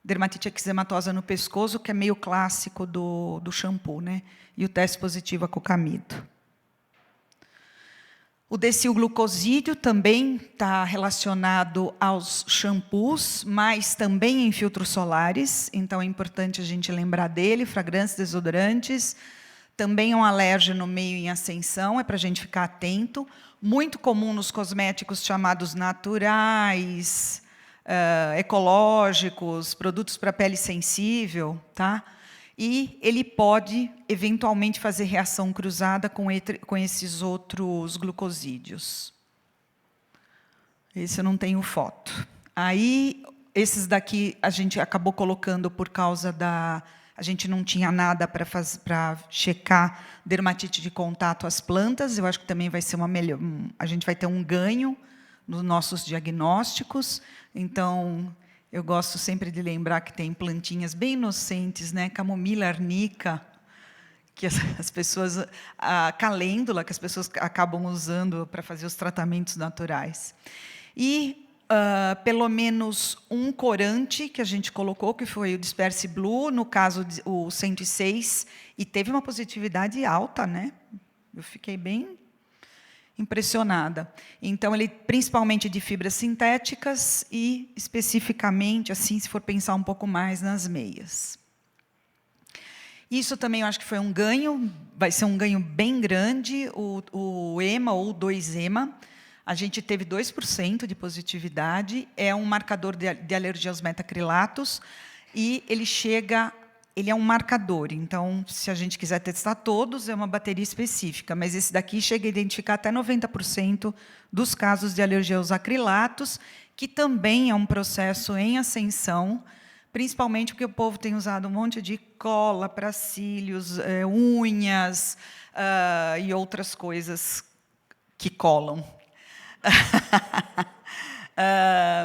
dermatite eczematosa no pescoço, que é meio clássico do shampoo, né? E o teste positivo a cocamido. O decilglucosídeo também está relacionado aos shampoos, mas também em filtros solares, então é importante a gente lembrar dele, fragrâncias, desodorantes. Também é um alérgeno meio em ascensão, é para a gente ficar atento. Muito comum nos cosméticos chamados naturais, ecológicos, produtos para pele sensível, tá? E ele pode, eventualmente, fazer reação cruzada com esses outros glucosídeos. Esse eu não tenho foto. Aí, esses daqui, a gente acabou colocando por causa da... A gente não tinha nada para checar dermatite de contato às plantas. Eu acho que também vai ser uma melhor... A gente vai ter um ganho nos nossos diagnósticos. Então, eu gosto sempre de lembrar que tem plantinhas bem inocentes, né? Camomila arnica, que as pessoas... A calêndula, que as pessoas acabam usando para fazer os tratamentos naturais. E... pelo menos um corante que a gente colocou, que foi o Disperse Blue, no caso o 106, e teve uma positividade alta, né? Eu fiquei bem impressionada. Então, ele principalmente de fibras sintéticas e, especificamente, assim, se for pensar um pouco mais nas meias. Isso também eu acho que foi um ganho, vai ser um ganho bem grande, o EMA ou 2-EMA. A gente teve 2% de positividade, é um marcador de alergia aos metacrilatos, e ele é um marcador, então, se a gente quiser testar todos, é uma bateria específica, mas esse daqui chega a identificar até 90% dos casos de alergia aos acrilatos, que também é um processo em ascensão, principalmente porque o povo tem usado um monte de cola para cílios, unhas e outras coisas que colam.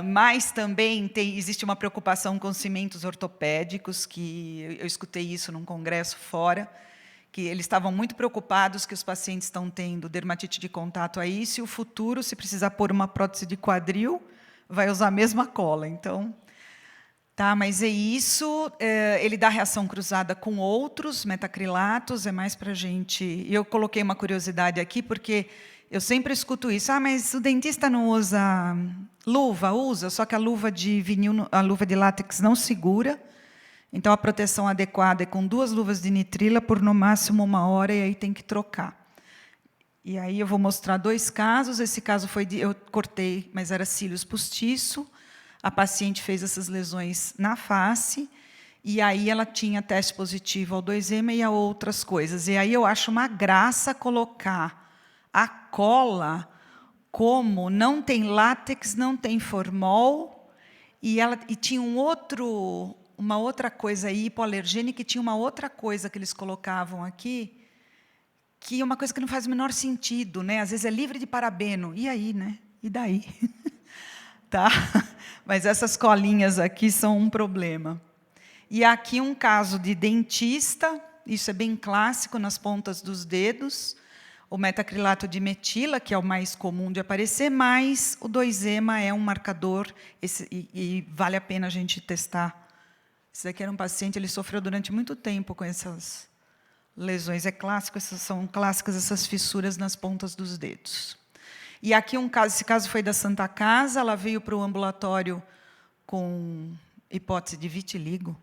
Mas também existe uma preocupação com cimentos ortopédicos, que eu escutei isso num congresso fora, que eles estavam muito preocupados que os pacientes estão tendo dermatite de contato aí, se o futuro, se precisar pôr uma prótese de quadril, vai usar a mesma cola. Então, Tá, mas é isso. Ele dá reação cruzada com outros metacrilatos, é mais para a gente... E eu coloquei uma curiosidade aqui, porque eu sempre escuto isso. Ah, mas o dentista não usa luva? Usa, só que a luva de vinil, a luva de látex não segura. Então, a proteção adequada é com 2 luvas de nitrila por, no máximo, 1 hora, e aí tem que trocar. E aí eu vou mostrar 2 casos. Esse caso foi eu cortei, mas era cílios postiço. A paciente fez essas lesões na face, e aí ela tinha teste positivo ao 2M e a outras coisas. E aí eu acho uma graça colocar a cola como não tem látex, não tem formol, e tinha uma outra coisa aí, hipoalergênica, e tinha uma outra coisa que eles colocavam aqui, que é uma coisa que não faz o menor sentido, né? Às vezes é livre de parabeno. E aí, né? E daí? Tá? Mas essas colinhas aqui são um problema. E aqui um caso de dentista, isso é bem clássico nas pontas dos dedos, o metacrilato de metila, que é o mais comum de aparecer, mas o 2-ema é um marcador, e vale a pena a gente testar. Esse daqui era um paciente, ele sofreu durante muito tempo com essas lesões. É clássico, são clássicas essas fissuras nas pontas dos dedos. E aqui um caso, esse caso foi da Santa Casa, ela veio para o ambulatório com hipótese de vitiligo,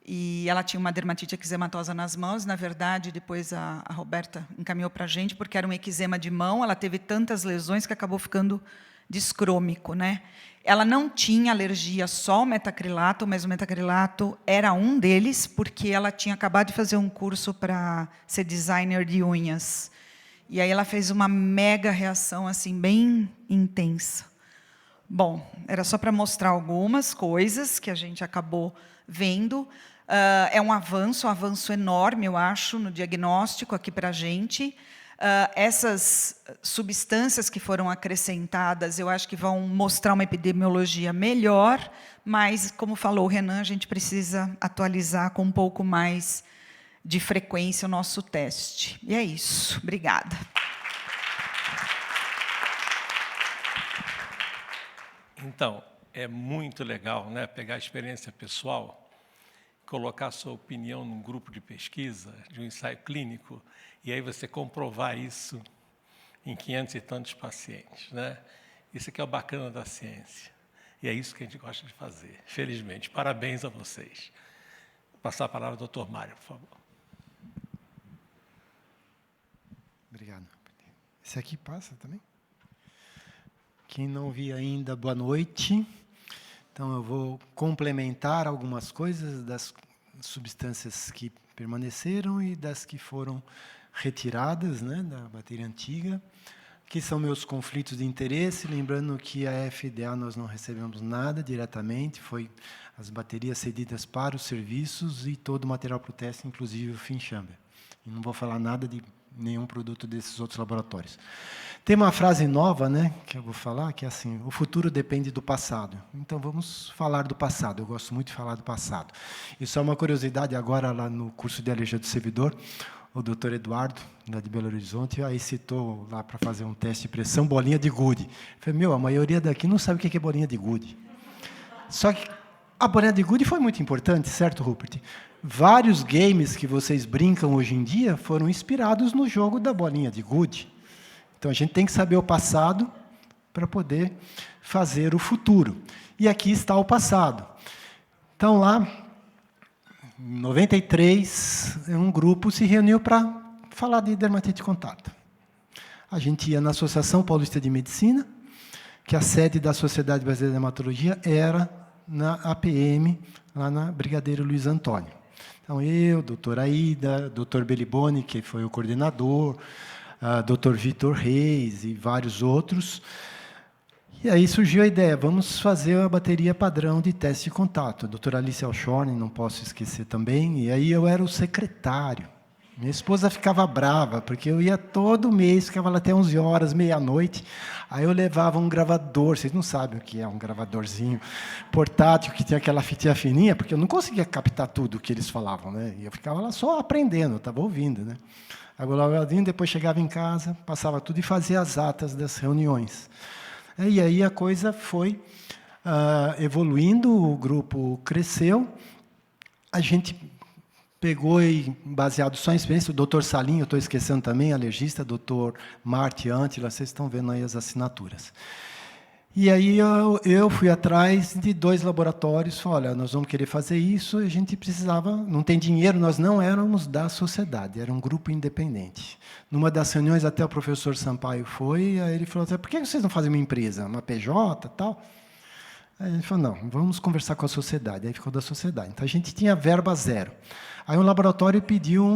e ela tinha uma dermatite eczematosa nas mãos. Na verdade, depois a Roberta encaminhou para a gente, porque era um eczema de mão, ela teve tantas lesões que acabou ficando discrômico, né? Ela não tinha alergia só ao metacrilato, mas o metacrilato era um deles, porque ela tinha acabado de fazer um curso para ser designer de unhas. E aí ela fez uma mega reação assim, bem intensa. Bom, era só para mostrar algumas coisas que a gente acabou vendo. É um avanço enorme, eu acho, no diagnóstico aqui para a gente. Essas substâncias que foram acrescentadas, eu acho que vão mostrar uma epidemiologia melhor, mas, como falou o Renan, a gente precisa atualizar com um pouco mais de frequência o nosso teste. E é isso. Obrigada. Então, é muito legal, né, pegar a experiência pessoal, colocar a sua opinião num grupo de pesquisa, de um ensaio clínico, e aí você comprovar isso em 500 e tantos pacientes, né? Isso que é o bacana da ciência. E é isso que a gente gosta de fazer, felizmente. Parabéns a vocês. Vou passar a palavra ao Dr. Mário, por favor. Obrigado. Esse aqui passa também? Quem não viu ainda, boa noite. Então, eu vou complementar algumas coisas das substâncias que permaneceram e das que foram retiradas, né, da bateria antiga. Aqui são meus conflitos de interesse, lembrando que a FDA nós não recebemos nada diretamente, foi as baterias cedidas para os serviços e todo o material para o teste, inclusive o Finchamber. E não vou falar nada de nenhum produto desses outros laboratórios. Tem uma frase nova, né, que eu vou falar, que é assim: o futuro depende do passado. Então, vamos falar do passado. Eu gosto muito de falar do passado. Isso é uma curiosidade agora, lá no curso de alergia do servidor, o doutor Eduardo, lá de Belo Horizonte, aí citou lá para fazer um teste de pressão, bolinha de gude. Eu falei, a maioria daqui não sabe o que é bolinha de gude. Só que a bolinha de gude foi muito importante, certo, Rupert? Vários games que vocês brincam hoje em dia foram inspirados no jogo da bolinha de gude. Então, a gente tem que saber o passado para poder fazer o futuro. E aqui está o passado. Então, lá, em 93, um grupo se reuniu para falar de dermatite de contato. A gente ia na Associação Paulista de Medicina, que a sede da Sociedade Brasileira de Dermatologia era na APM, lá na Brigadeiro Luiz Antônio. Então, eu, doutora Aida, doutor Beliboni, que foi o coordenador, doutor Vitor Reis e vários outros. E aí surgiu a ideia, vamos fazer a bateria padrão de teste de contato. A doutora Alice Alshorn, não posso esquecer também, e aí eu era o secretário. Minha esposa ficava brava, porque eu ia todo mês, ficava lá até 11 horas, meia-noite, aí eu levava um gravador, vocês não sabem o que é um gravadorzinho portátil, que tinha aquela fitinha fininha, porque eu não conseguia captar tudo o que eles falavam, né? E eu ficava lá só aprendendo, eu estava ouvindo, né? Agora, depois chegava em casa, passava tudo e fazia as atas das reuniões. E aí a coisa foi Evoluindo, o grupo cresceu, a gente pegou e, baseado só em experiência, o doutor Salim, eu estou esquecendo também, alergista, doutor Marti Antila, vocês estão vendo aí as assinaturas. E aí eu fui atrás de 2 laboratórios, falei, olha, nós vamos querer fazer isso, a gente precisava, não tem dinheiro, nós não éramos da sociedade, era um grupo independente. Numa das reuniões, até o professor Sampaio foi, aí ele falou, por que vocês não fazem uma empresa, uma PJ e tal? Aí ele falou, não, vamos conversar com a sociedade, aí ficou da sociedade. Então, a gente tinha verba 0. Aí o laboratório pediu,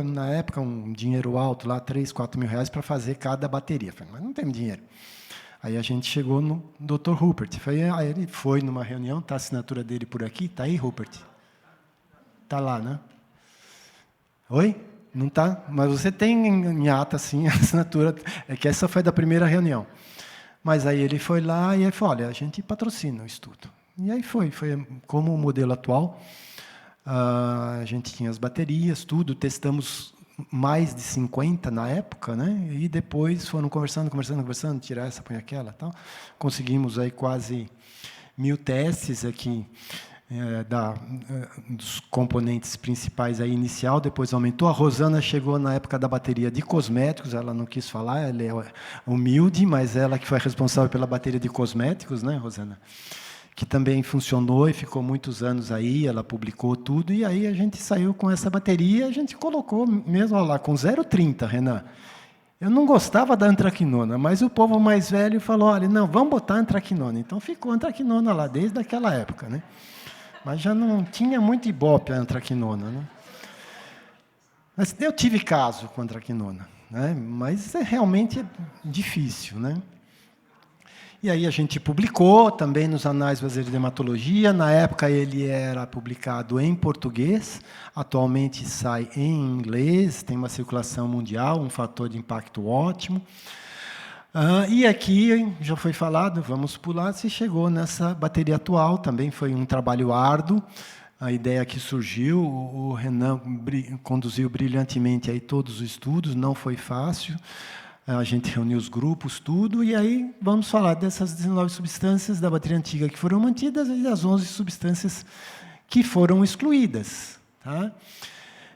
na época, um dinheiro alto, lá, 3, 4 mil reais para fazer cada bateria. Eu falei, mas não tem dinheiro. Aí a gente chegou no Dr. Rupert. Aí ele foi numa reunião, está a assinatura dele por aqui? Está aí, Rupert? Está lá, né? Oi? Não está? Mas você tem em ata, sim, a assinatura. É que essa foi da primeira reunião. Mas aí ele foi lá e ele falou, olha, a gente patrocina o estudo. E aí foi como o modelo atual. A gente tinha as baterias, tudo, testamos mais de 50 na época, né? E depois foram conversando, tirar essa, põe aquela, tal. Conseguimos aí quase 1000 testes aqui dos componentes principais aí inicial, depois aumentou. A Rosana chegou na época da bateria de cosméticos, ela não quis falar, ela é humilde, mas ela que foi responsável pela bateria de cosméticos, né, Rosana? Que também funcionou e ficou muitos anos aí, ela publicou tudo, e aí a gente saiu com essa bateria, a gente colocou mesmo lá, com 0,30, Renan. Eu não gostava da antraquinona, mas o povo mais velho falou, olha, não, vamos botar antraquinona. Então ficou antraquinona lá, desde aquela época, né? Mas já não tinha muito ibope a antraquinona, né? Mas eu tive caso com a antraquinona, né? Mas realmente difícil, né? E aí a gente publicou também nos Anais Brasileiros de Dermatologia. Na época ele era publicado em português, atualmente sai em inglês, tem uma circulação mundial, um fator de impacto ótimo. E aqui, já foi falado, vamos pular, se chegou nessa bateria atual, também foi um trabalho árduo. A ideia que surgiu, o Renan conduziu brilhantemente aí todos os estudos, não foi fácil. A gente reuniu os grupos, tudo, e aí vamos falar dessas 19 substâncias da bateria antiga que foram mantidas e das 11 substâncias que foram excluídas. Tá?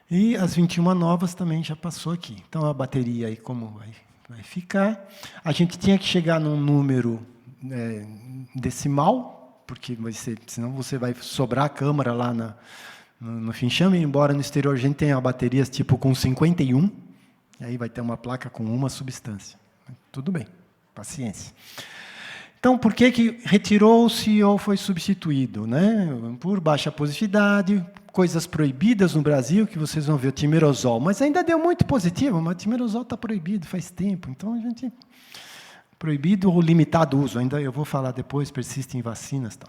E as 21 novas também já passou aqui. Então, a bateria, aí como vai ficar? A gente tinha que chegar num número decimal, porque senão você vai sobrar a câmara lá no Finchame, embora no exterior a gente tenha baterias tipo com 51, e aí vai ter uma placa com uma substância. Tudo bem, paciência. Então, por que retirou-se ou foi substituído? Né? Por baixa positividade, coisas proibidas no Brasil, que vocês vão ver, o timerosol. Mas ainda deu muito positivo, mas o timerosol está proibido faz tempo. Então, a gente... Proibido ou limitado uso, ainda eu vou falar depois, persiste em vacinas. Tal.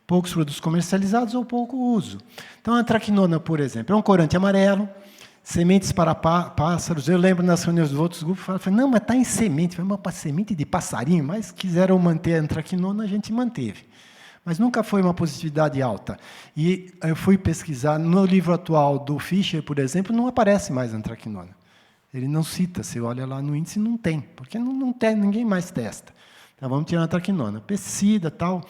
Poucos produtos comercializados ou pouco uso. Então, a antraquinona, por exemplo, é um corante amarelo, sementes para pássaros. Eu lembro nas reuniões dos outros grupos, falaram, não, mas está em semente. Eu falei, mas semente de passarinho? Mas quiseram manter a antraquinona, a gente manteve. Mas nunca foi uma positividade alta. E eu fui pesquisar, no livro atual do Fischer, por exemplo, não aparece mais a antraquinona. Ele não cita, você olha lá no índice, não tem, porque não tem, ninguém mais testa. Então, vamos tirar a antraquinona. Pesticida, tal,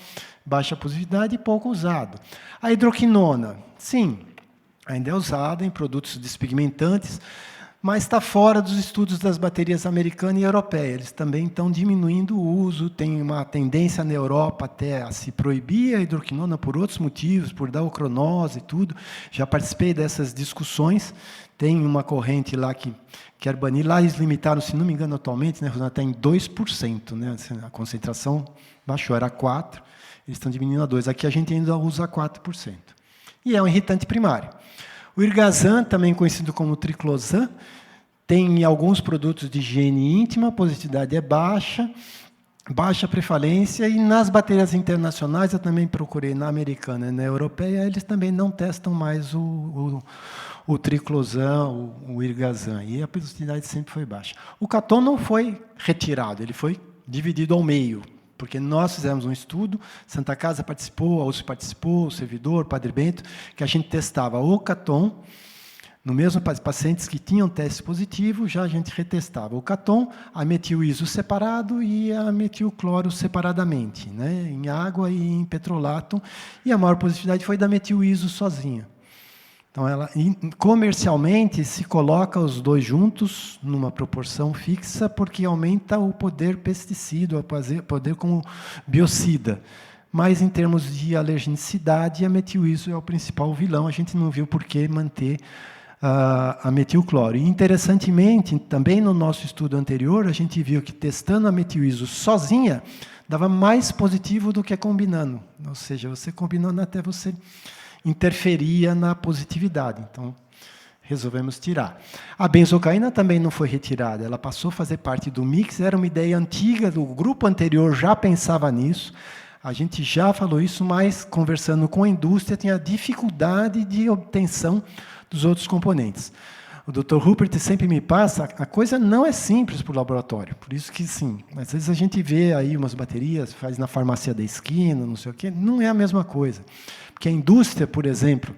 baixa positividade e pouco usado. A hidroquinona, sim, ainda é usada em produtos despigmentantes, mas está fora dos estudos das baterias americanas e europeias. Eles também estão diminuindo o uso, tem uma tendência na Europa até a se proibir a hidroquinona por outros motivos, por dar ocronose e tudo. Já participei dessas discussões. Tem uma corrente lá que quer banir. Lá eles limitaram, se não me engano, atualmente, né, até em 2%. Né, a concentração baixou, era 4%, eles estão diminuindo a 2%. Aqui a gente ainda usa 4%. E é um irritante primário. O Irgazan, também conhecido como triclosan, tem em alguns produtos de higiene íntima, a positividade é baixa, baixa prevalência, e nas baterias internacionais, eu também procurei na americana e na europeia, eles também não testam mais o triclosan, o Irgazan, e a positividade sempre foi baixa. O Caton não foi retirado, ele foi dividido ao meio, porque nós fizemos um estudo, Santa Casa participou, a USP participou, o servidor, o Padre Bento, que a gente testava o Caton No mesmo pacientes que tinham teste positivo, já a gente retestava o Caton, a metil-iso separado e a metilcloro separadamente, né, em água e em petrolato, e a maior positividade foi da metil-iso sozinha. Então, comercialmente, se coloca os dois juntos numa proporção fixa, porque aumenta o poder pesticida, o poder como biocida. Mas, em termos de alergenicidade, a metil-iso é o principal vilão. A gente não viu por que manter a metilcloro. E, interessantemente, também no nosso estudo anterior, a gente viu que testando a metil-iso sozinha, dava mais positivo do que combinando. Ou seja, você combinando até você interferia na positividade. Então, resolvemos tirar. A benzocaína também não foi retirada, ela passou a fazer parte do mix, era uma ideia antiga, do grupo anterior já pensava nisso, a gente já falou isso, mas, conversando com a indústria, tinha dificuldade de obtenção dos outros componentes. O Dr. Rupert sempre me passa, a coisa não é simples para o laboratório, por isso que, sim, às vezes a gente vê aí umas baterias, faz na farmácia da esquina, não sei o quê, não é a mesma coisa. Porque a indústria, por exemplo,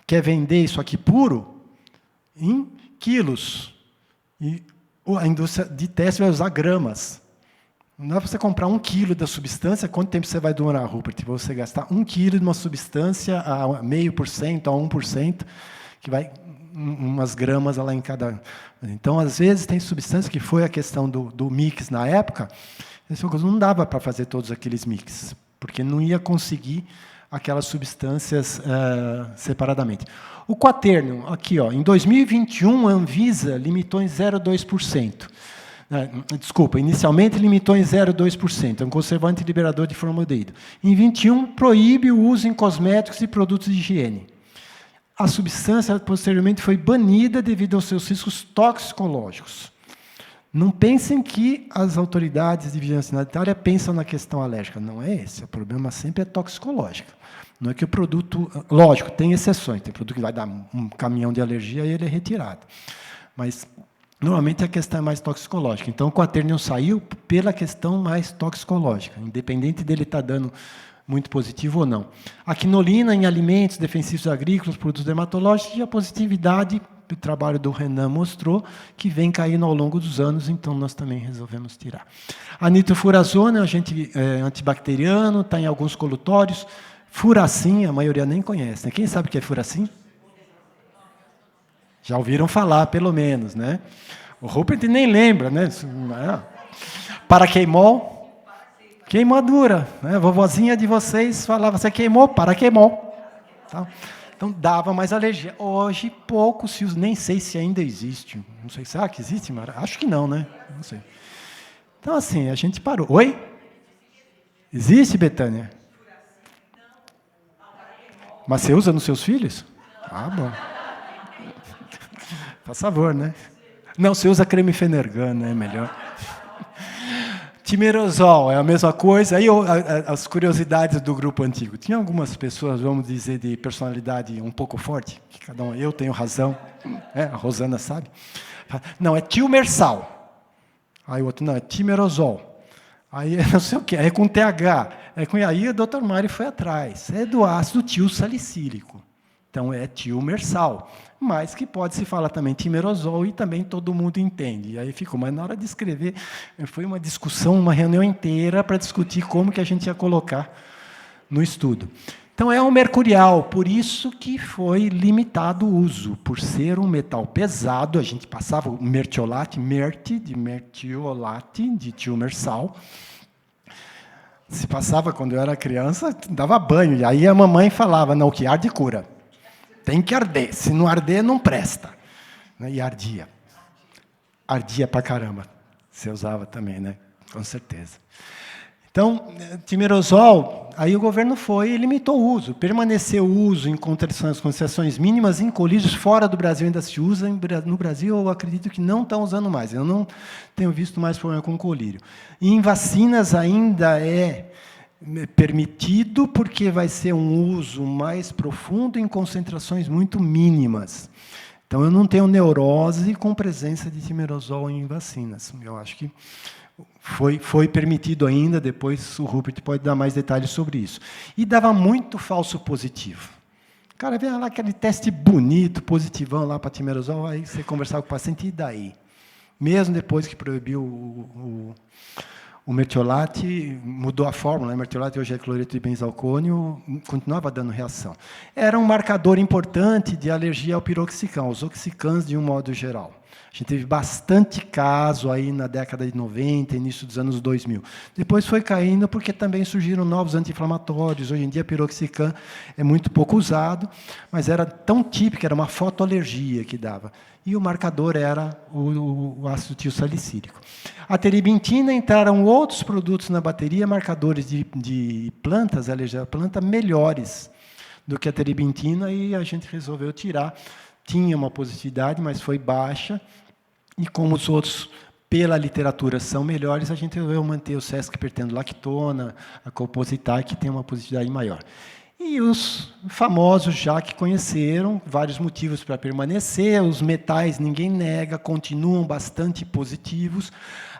quer vender isso aqui puro em quilos. E a indústria de teste vai usar gramas. Não dá para você comprar 1 quilo da substância, quanto tempo você vai durar, Rupert? Você gastar 1 quilo de uma substância a 0,5%, a 1%, que vai umas gramas lá em cada... Então, às vezes, tem substância, que foi a questão do mix na época, não dava para fazer todos aqueles mix, porque não ia conseguir aquelas substâncias separadamente. O quaternium, aqui, ó, em 2021, a Anvisa limitou em 0,2%. Desculpa, inicialmente limitou em 0,2%, é um conservante liberador de formaldeído. Em 21, proíbe o uso em cosméticos e produtos de higiene. A substância, posteriormente, foi banida devido aos seus riscos toxicológicos. Não pensem que as autoridades de vigilância sanitária pensam na questão alérgica. Não é esse. O problema sempre é toxicológico. Não é que o produto... Lógico, tem exceções. Tem produto que vai dar um caminhão de alergia e ele é retirado. Mas, normalmente, a questão é mais toxicológica. Então, o quaternium saiu pela questão mais toxicológica, independente dele estar dando muito positivo ou não. A quinolina em alimentos, defensivos agrícolas, produtos dermatológicos, e a positividade, o trabalho do Renan mostrou, que vem caindo ao longo dos anos, então nós também resolvemos tirar. A nitrofurazona é um agente antibacteriano, está em alguns colutórios. Furacin, a maioria nem conhece, né? Quem sabe o que é furacin? Já ouviram falar, pelo menos, né? O Rupert nem lembra, né? Paraqueimol, queimadura, né? A vovozinha de vocês falava, você queimou, paraqueimol. Tá? Então, dava mais alergia. Hoje, pouco se usa, nem sei se ainda existe. Não sei, será que existe, Mara? Acho que não, né? Não sei. Então, assim, a gente parou. Oi? Existe, Betânia? Mas você usa nos seus filhos? Ah, bom. Faz favor, né? Não, você usa creme Fenergan, né? Melhor. Timerosol é a mesma coisa. Aí as curiosidades do grupo antigo. Tinha algumas pessoas, vamos dizer, de personalidade um pouco forte, que cada um, eu tenho razão, a Rosana sabe. Não, é tilmersal. Aí o outro, não, é timerosol. Aí não sei o quê, é com TH. Aí o Dr. Mário foi atrás. É do ácido tilsalicílico. Então é tilmersal. Mas que pode se falar também timerosol e também todo mundo entende. E aí ficou, mas na hora de escrever, foi uma discussão, uma reunião inteira para discutir como que a gente ia colocar no estudo. Então é um mercurial, por isso que foi limitado o uso, por ser um metal pesado, a gente passava o mertiolate, de mertiolate, de tilmersal. Se passava quando eu era criança, dava banho, e aí a mamãe falava, não, que arde cura. Tem que arder. Se não arder, não presta. E ardia. Ardia pra caramba. Você usava também, né? Com certeza. Então, timerosol, aí o governo foi e limitou o uso. Permaneceu o uso em concentrações mínimas em colírios. Fora do Brasil ainda se usa. No Brasil, eu acredito que não estão usando mais. Eu não tenho visto mais problema com colírio. E em vacinas ainda é permitido, porque vai ser um uso mais profundo em concentrações muito mínimas. Então, eu não tenho neurose com presença de timerosol em vacinas. Eu acho que foi permitido ainda, depois o Rupert pode dar mais detalhes sobre isso. E dava muito falso positivo. Cara, vem lá aquele teste bonito, positivão lá para timerosol, aí você conversava com o paciente, e daí? Mesmo depois que proibiu o mertiolate, mudou a fórmula, né? Mertiolate hoje é cloreto de benzalcônio, continuava dando reação. Era um marcador importante de alergia ao piroxicam, aos oxicans de um modo geral. A gente teve bastante caso aí na década de 90, início dos anos 2000. Depois foi caindo porque também surgiram novos anti-inflamatórios. Hoje em dia, piroxicam é muito pouco usado, mas era tão típico, era uma fotoalergia que dava. E o marcador era o ácido tiosalicílico. A teribentina, entraram outros produtos na bateria, marcadores de plantas, alergia à planta, melhores do que a teribentina, e a gente resolveu tirar. Tinha uma positividade, mas foi baixa, e como os outros, pela literatura, são melhores, a gente resolveu manter o sesquiterpenolactona, a compositar, que tem uma positividade maior. E os famosos já que conheceram, vários motivos para permanecer, os metais, ninguém nega, continuam bastante positivos,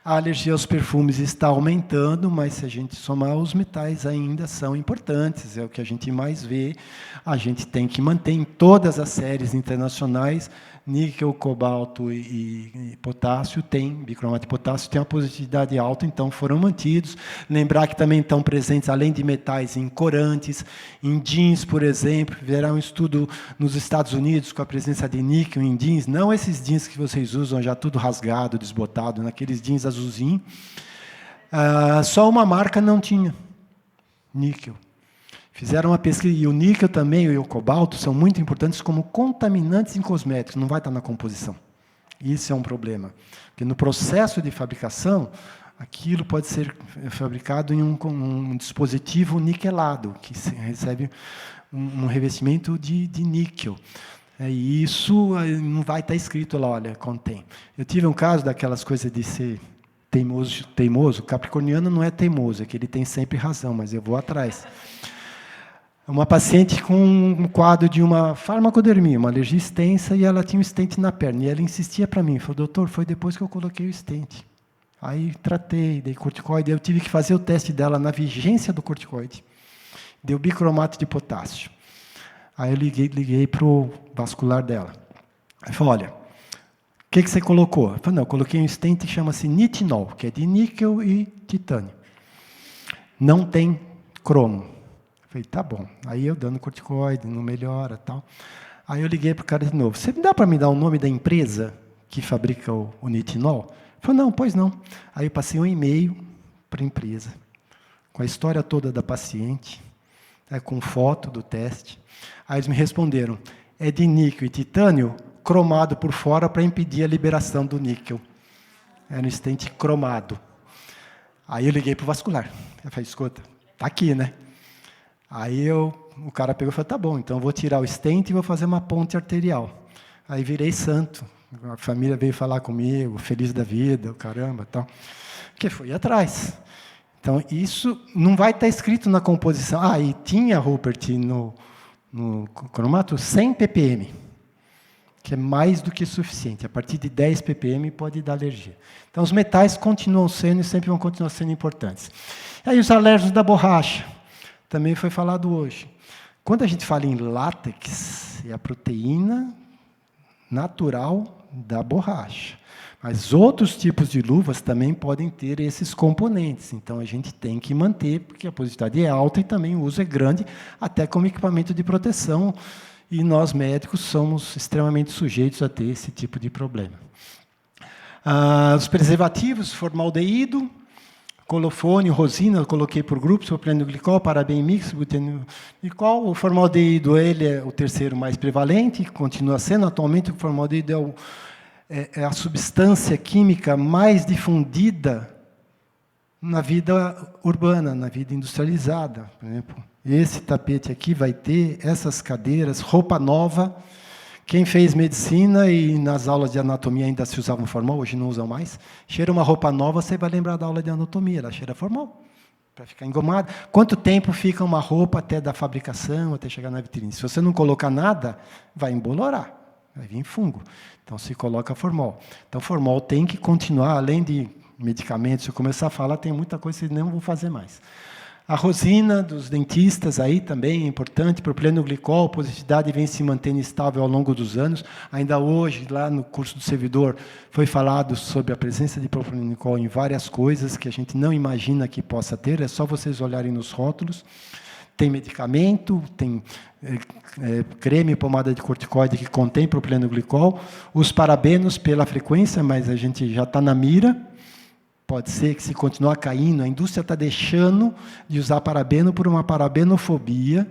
a alergia aos perfumes está aumentando, mas se a gente somar, os metais ainda são importantes, é o que a gente mais vê, a gente tem que manter em todas as séries internacionais, níquel, cobalto e potássio bicromato de potássio tem uma positividade alta, então foram mantidos. Lembrar que também estão presentes, além de metais, em corantes, em jeans, por exemplo. Verá um estudo nos Estados Unidos com a presença de níquel em jeans, não esses jeans que vocês usam já tudo rasgado, desbotado, naqueles jeans azulzinho. Só uma marca não tinha níquel. Fizeram uma pesquisa, e o níquel também e o cobalto são muito importantes como contaminantes em cosméticos, não vai estar na composição. Isso é um problema. Porque no processo de fabricação, aquilo pode ser fabricado em um dispositivo niquelado, que recebe um revestimento de níquel. E isso não vai estar escrito lá, olha, contém. Eu tive um caso daquelas coisas de ser teimoso. Capricorniano não é teimoso, é que ele tem sempre razão, mas eu vou atrás. Uma paciente com um quadro de uma farmacodermia, uma alergia extensa, e ela tinha um estente na perna. E ela insistia para mim, falou, doutor, foi depois que eu coloquei o estente. Aí tratei, dei corticoide, eu tive que fazer o teste dela na vigência do corticoide. Deu bicromato de potássio. Aí eu liguei para o vascular dela. Aí falou, olha, o que você colocou? Eu falei, não, eu coloquei um estente que chama-se nitinol, que é de níquel e titânio. Não tem cromo. Falei, tá bom. Aí eu dando corticoide, não melhora, tal. Aí eu liguei para o cara de novo. Você dá para me dar o nome da empresa que fabrica o nitinol? Ele falou, não, pois não. Aí eu passei um e-mail para a empresa, com a história toda da paciente, com foto do teste. Aí eles me responderam, é de níquel e titânio, cromado por fora para impedir a liberação do níquel. Era um estente cromado. Aí eu liguei para o vascular. Eu falei, escuta, tá aqui, né? Aí o cara pegou e falou, tá bom, então eu vou tirar o stent e vou fazer uma ponte arterial. Aí virei santo. A família veio falar comigo, feliz da vida, caramba, tal. Porque fui atrás. Então, isso não vai estar escrito na composição. E tinha, Rupert, no cromato, 100 ppm, que é mais do que suficiente. A partir de 10 ppm pode dar alergia. Então, os metais continuam sendo e sempre vão continuar sendo importantes. Aí, os alérgicos da borracha. Também foi falado hoje. Quando a gente fala em látex, é a proteína natural da borracha. Mas outros tipos de luvas também podem ter esses componentes. Então, a gente tem que manter, porque a positividade é alta e também o uso é grande, até como equipamento de proteção. E nós, médicos, somos extremamente sujeitos a ter esse tipo de problema. Os preservativos, formaldeído, colofone, rosina, eu coloquei por grupos, propilenoglicol, parabenmix, butanoglicol. O formaldeído, ele é o terceiro mais prevalente, continua sendo. Atualmente, o formaldeído é a substância química mais difundida na vida urbana, na vida industrializada. Por exemplo, esse tapete aqui vai ter essas cadeiras, roupa nova. Quem fez medicina e nas aulas de anatomia ainda se usavam formal, hoje não usam mais, cheira uma roupa nova, você vai lembrar da aula de anatomia, ela cheira formal, para ficar engomada. Quanto tempo fica uma roupa até da fabricação, até chegar na vitrine? Se você não colocar nada, vai embolorar, vai vir fungo. Então, se coloca formol. Então, formol tem que continuar, além de medicamentos, se eu começar a falar, tem muita coisa que não vou fazer mais. A rosina dos dentistas aí também é importante, propilenoglicol, a positividade vem se mantendo estável ao longo dos anos. Ainda hoje, lá no curso do servidor, foi falado sobre a presença de propilenoglicol em várias coisas que a gente não imagina que possa ter, é só vocês olharem nos rótulos. Tem medicamento, tem creme, pomada de corticoide que contém propilenoglicol. Os parabenos pela frequência, mas a gente já está na mira. Pode ser que, se continuar caindo, a indústria está deixando de usar parabeno por uma parabenofobia,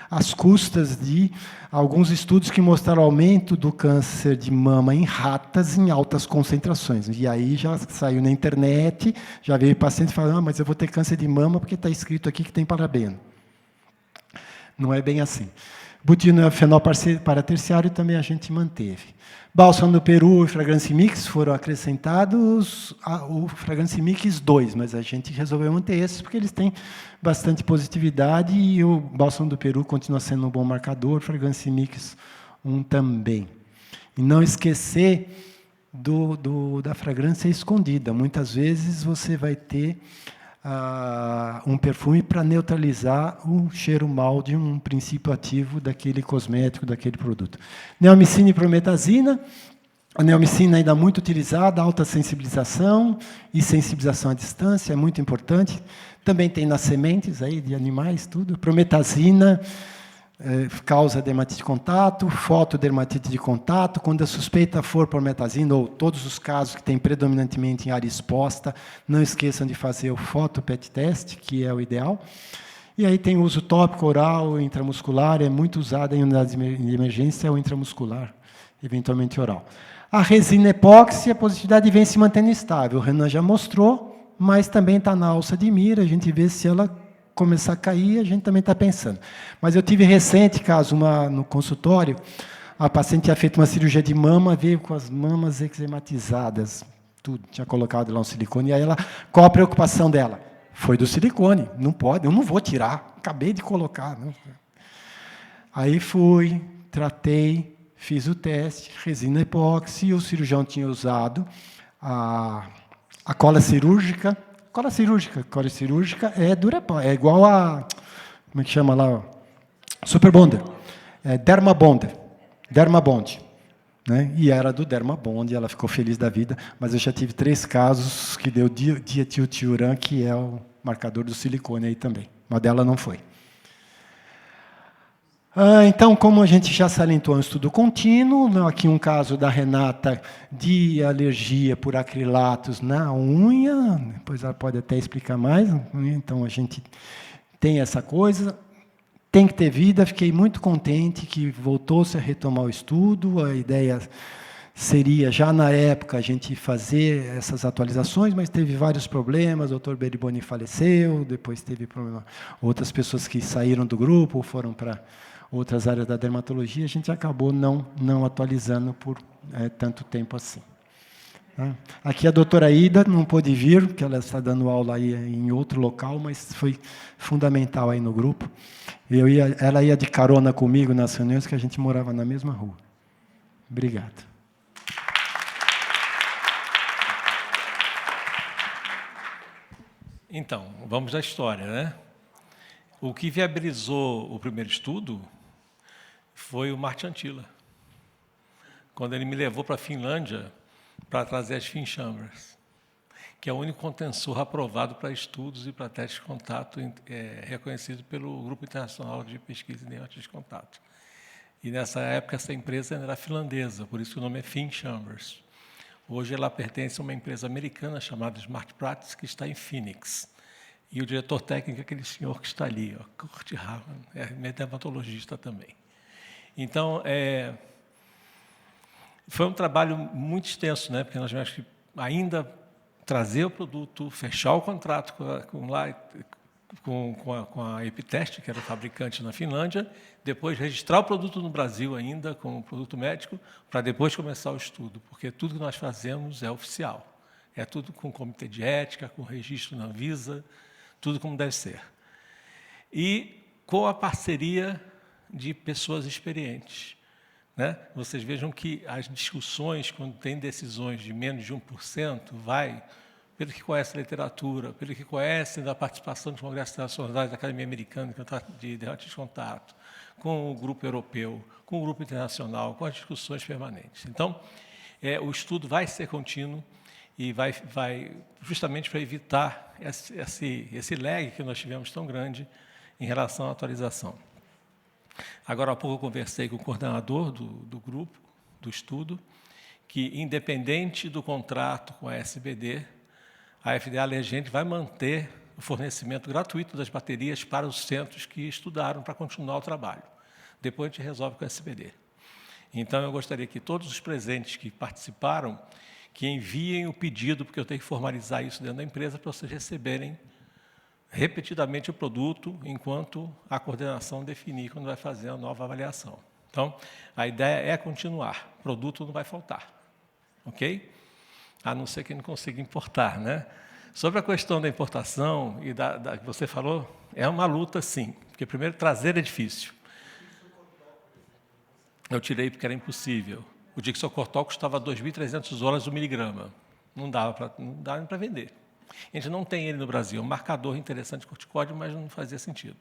às custas de alguns estudos que mostraram aumento do câncer de mama em ratas em altas concentrações. E aí já saiu na internet, já veio paciente falando, mas eu vou ter câncer de mama porque está escrito aqui que tem parabeno. Não é bem assim. Butinofenol paraterciário também a gente manteve. Bálsamo do Peru e Fragrance Mix foram acrescentados o Fragrance Mix 2, mas a gente resolveu manter esses porque eles têm bastante positividade e o Bálsamo do Peru continua sendo um bom marcador, Fragrance Mix 1 também. E não esquecer da fragrância escondida. Muitas vezes você vai ter um perfume para neutralizar o cheiro mal de um princípio ativo daquele cosmético, daquele produto. Neomicina e prometazina. A neomicina ainda muito utilizada, alta sensibilização e sensibilização à distância, é muito importante. Também tem nas sementes aí de animais, tudo. Prometazina causa dermatite de contato, fotodermatite de contato. Quando a suspeita for prometazina, ou todos os casos que tem predominantemente em área exposta, não esqueçam de fazer o foto-PET test, que é o ideal. E aí tem o uso tópico, oral, intramuscular, é muito usado em unidades de emergência ou intramuscular, eventualmente oral. A resina epóxi, a positividade vem se mantendo estável. O Renan já mostrou, mas também está na alça de mira, a gente vê se ela começar a cair, a gente também está pensando. Mas eu tive recente caso no consultório, a paciente tinha feito uma cirurgia de mama, veio com as mamas eczematizadas, tudo, tinha colocado lá um silicone, e aí qual a preocupação dela? Foi do silicone, não pode, eu não vou tirar, acabei de colocar. Não. Aí fui, tratei, fiz o teste, resina epóxi, o cirurgião tinha usado a cola cirúrgica. Cola cirúrgica é Durapal, é igual a, como é que chama lá? Super Bonder. É Dermabond. Né? E era do Dermabond, ela ficou feliz da vida, mas eu já tive 3 casos que deu dietiltiuran, que é o marcador do silicone aí também. Mas dela não foi. Então, como a gente já salientou, é um estudo contínuo, aqui um caso da Renata de alergia por acrilatos na unha, depois ela pode até explicar mais, então a gente tem essa coisa, tem que ter vida, fiquei muito contente que voltou-se a retomar o estudo, a ideia seria, já na época, a gente fazer essas atualizações, mas teve vários problemas, o Dr. Beriboni faleceu, depois teve problema, outras pessoas que saíram do grupo, foram para outras áreas da dermatologia, a gente acabou não atualizando por tanto tempo assim. Tá? Aqui a doutora Ida não pôde vir, porque ela está dando aula aí em outro local, mas foi fundamental aí no grupo. Ela ia de carona comigo nas reuniões, que a gente morava na mesma rua. Obrigado. Então, vamos à história, né? O que viabilizou o primeiro estudo foi o Martin Antila, quando ele me levou para a Finlândia para trazer as FinChambers, que é o único contensor aprovado para estudos e para testes de contato reconhecido pelo Grupo Internacional de Pesquisa em Dermatite de Contato. E, nessa época, essa empresa era finlandesa, por isso que o nome é FinChambers. Hoje, ela pertence a uma empresa americana chamada Smart Practice, que está em Phoenix. E o diretor técnico é aquele senhor que está ali, Kurt Harman, é dermatologista também. Então, foi um trabalho muito extenso, né? Porque nós tivemos que ainda trazer o produto, fechar o contrato com a Epitest, que era o fabricante na Finlândia, depois registrar o produto no Brasil ainda como produto médico, para depois começar o estudo, porque tudo que nós fazemos é oficial. É tudo com comitê de ética, com registro na Anvisa, tudo como deve ser. E com a parceria de pessoas experientes. Né? Vocês vejam que as discussões, quando tem decisões de menos de 1%, vai pelo que conhece a literatura, pelo que conhece da participação dos congressos internacionais da Academia Americana de Derrates de Contato, com o grupo europeu, com o grupo internacional, com as discussões permanentes. Então, o estudo vai ser contínuo e vai justamente para evitar esse lag que nós tivemos tão grande em relação à atualização. Agora, há pouco eu conversei com o coordenador do grupo, do estudo, que, independente do contrato com a SBD, a FDA Legend vai manter o fornecimento gratuito das baterias para os centros que estudaram para continuar o trabalho. Depois a gente resolve com a SBD. Então, eu gostaria que todos os presentes que participaram, que enviem o pedido, porque eu tenho que formalizar isso dentro da empresa, para vocês receberem repetidamente o produto, enquanto a coordenação definir quando vai fazer a nova avaliação. Então, a ideia é continuar, o produto não vai faltar, ok? A não ser que não consiga importar, né? Sobre a questão da importação e da que você falou, é uma luta, sim, porque primeiro trazer é difícil. Eu tirei porque era impossível. O Dixocortol custava $2.300 o miligrama. Não dava para vender. A gente não tem ele no Brasil, é um marcador interessante de corticóide, mas não fazia sentido.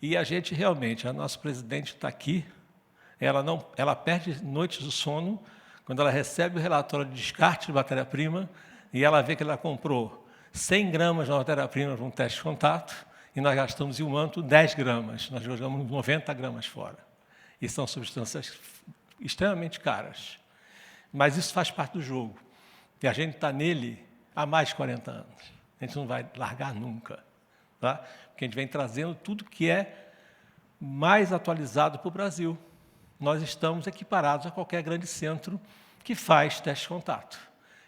E a gente realmente, a nossa presidente está aqui, ela perde noites do sono quando ela recebe o relatório de descarte de matéria-prima e ela vê que ela comprou 100 gramas de matéria-prima para um teste de contato e nós gastamos em um manto 10 gramas, nós jogamos 90 gramas fora. E são substâncias extremamente caras. Mas isso faz parte do jogo. E a gente está nele há mais de 40 anos. A gente não vai largar nunca. Tá? Porque a gente vem trazendo tudo que é mais atualizado para o Brasil. Nós estamos equiparados a qualquer grande centro que faz teste de contato.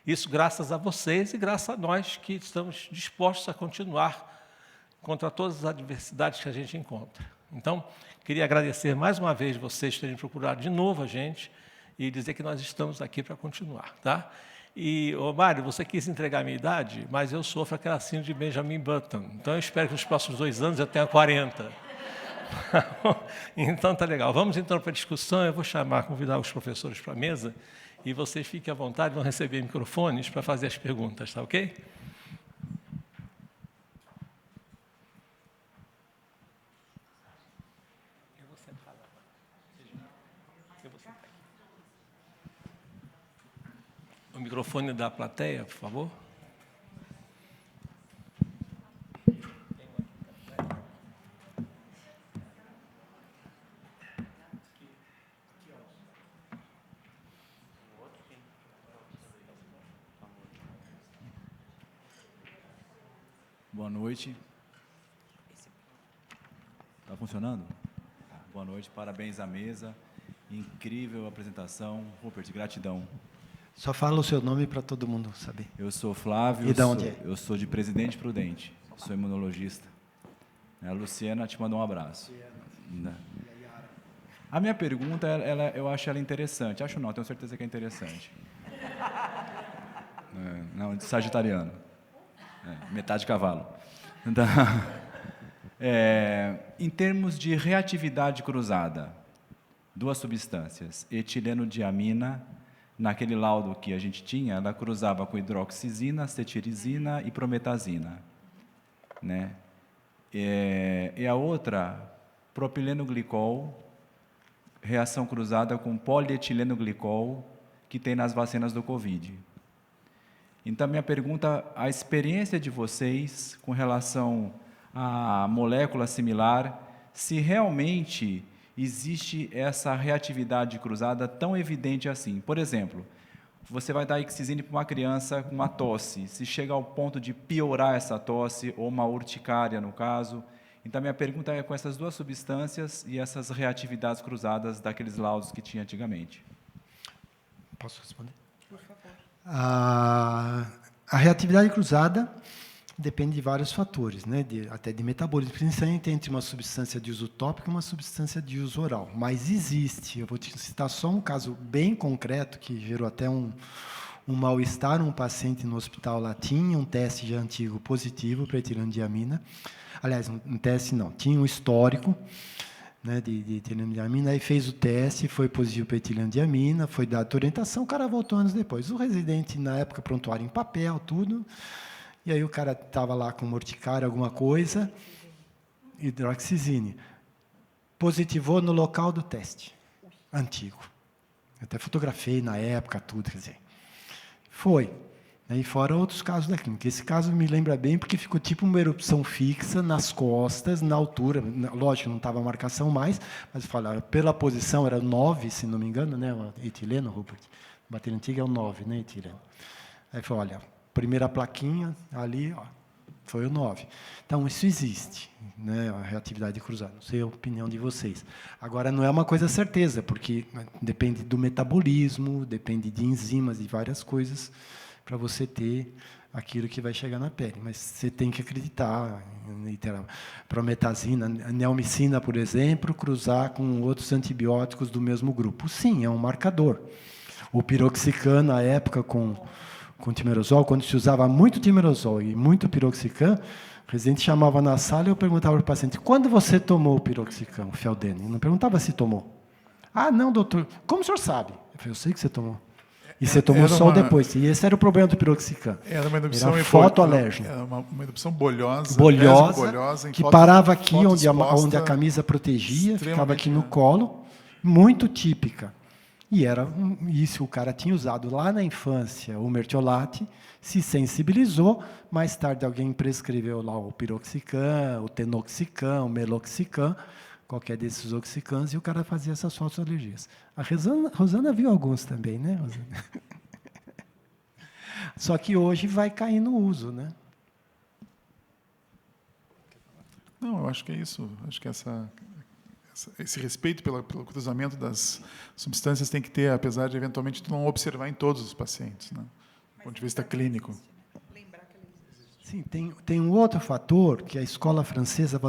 Isso graças a vocês e graças a nós que estamos dispostos a continuar contra todas as adversidades que a gente encontra. Então, queria agradecer mais uma vez vocês terem procurado de novo a gente e dizer que nós estamos aqui para continuar. Tá? E, Mário, você quis entregar a minha idade, mas eu sofro aquela síndrome de Benjamin Button. Então, eu espero que nos próximos 2 anos eu tenha 40. Então, tá legal. Vamos então para a discussão. Eu vou convidar os professores para a mesa e vocês fiquem à vontade, vão receber microfones para fazer as perguntas, tá ok? Eu vou sentar lá. Eu vou sentar aqui. O microfone da plateia, por favor. Boa noite. Está funcionando? Boa noite, parabéns à mesa. Incrível apresentação. Rupert, gratidão. Só fala o seu nome para todo mundo saber. Eu sou Flávio. E de onde é? Eu sou de Presidente Prudente. Sou imunologista. A Luciana te mandou um abraço. A minha pergunta, eu acho ela interessante. Acho não, tenho certeza que é interessante. Não, de sagitariano. Metade cavalo. Então, em termos de reatividade cruzada, 2 substâncias, etilenodiamina, naquele laudo que a gente tinha, ela cruzava com hidroxizina, cetirizina e prometazina. Né? E a outra, propilenoglicol, reação cruzada com polietilenoglicol, que tem nas vacinas do Covid. Então, minha pergunta, a experiência de vocês com relação à molécula similar, se realmente existe essa reatividade cruzada tão evidente assim. Por exemplo, você vai dar ixizine para uma criança com uma tosse, se chega ao ponto de piorar essa tosse, ou uma urticária, no caso. Então, minha pergunta é com essas 2 substâncias e essas reatividades cruzadas daqueles laudos que tinha antigamente. Posso responder? Por favor. A reatividade cruzada depende de vários fatores, né? Até de metabolismo, principalmente entre uma substância de uso tópico e uma substância de uso oral. Mas existe, eu vou te citar só um caso bem concreto, que gerou até um mal-estar. Um paciente no hospital lá tinha um teste já antigo positivo para etilenodiamina. Aliás, um teste não, tinha um histórico né, de etilenodiamina, aí fez o teste, foi positivo para etilenodiamina, foi dada orientação, o cara voltou anos depois. O residente, na época, prontuário em papel, tudo, e aí o cara estava lá com morticária, alguma coisa, hidroxizina. Positivou no local do teste, antigo. Eu até fotografei na época, tudo, quer dizer. Foi. E fora outros casos da clínica. Esse caso me lembra bem porque ficou tipo uma erupção fixa nas costas, na altura. Lógico, não estava a marcação mais, mas falaram, pela posição, era 9, se não me engano, né? O etileno, Rupert. A bateria antiga é o 9, né, etileno? Aí falou, olha, primeira plaquinha ali, ó, foi o 9. Então, isso existe, né, a reatividade cruzada. Não sei a opinião de vocês. Agora, não é uma coisa certeza, porque depende do metabolismo, depende de enzimas e várias coisas, para você ter aquilo que vai chegar na pele. Mas você tem que acreditar em prometazina, neomicina, por exemplo, cruzar com outros antibióticos do mesmo grupo. Sim, é um marcador. O piroxicam, na época, com timerosol, quando se usava muito timerosol e muito piroxicam, o residente chamava na sala e eu perguntava para o paciente, quando você tomou o piroxicam, o Feldene? Não perguntava se tomou. Ah, não, doutor. Como o senhor sabe? Eu falei, eu sei que você tomou. E você tomou só depois. E esse era o problema do piroxicam. Era uma erupção fotoalérgica. Era uma erupção bolhosa, que parava aqui onde a camisa protegia, ficava aqui no colo, muito típica. E era isso, o cara tinha usado lá na infância o mertiolate, se sensibilizou, mais tarde alguém prescreveu lá o piroxicam, o tenoxicam, o meloxicam, qualquer desses oxicans, e o cara fazia essas fotoalergias. A Rosana viu alguns também, né, Rosana? Só que hoje vai cair no uso, né? Não, eu acho que é isso. Acho que esse respeito pelo cruzamento das substâncias tem que ter, apesar de, eventualmente, não observar em todos os pacientes, né, do ponto de vista clínico. Sim, tem um outro fator que a escola francesa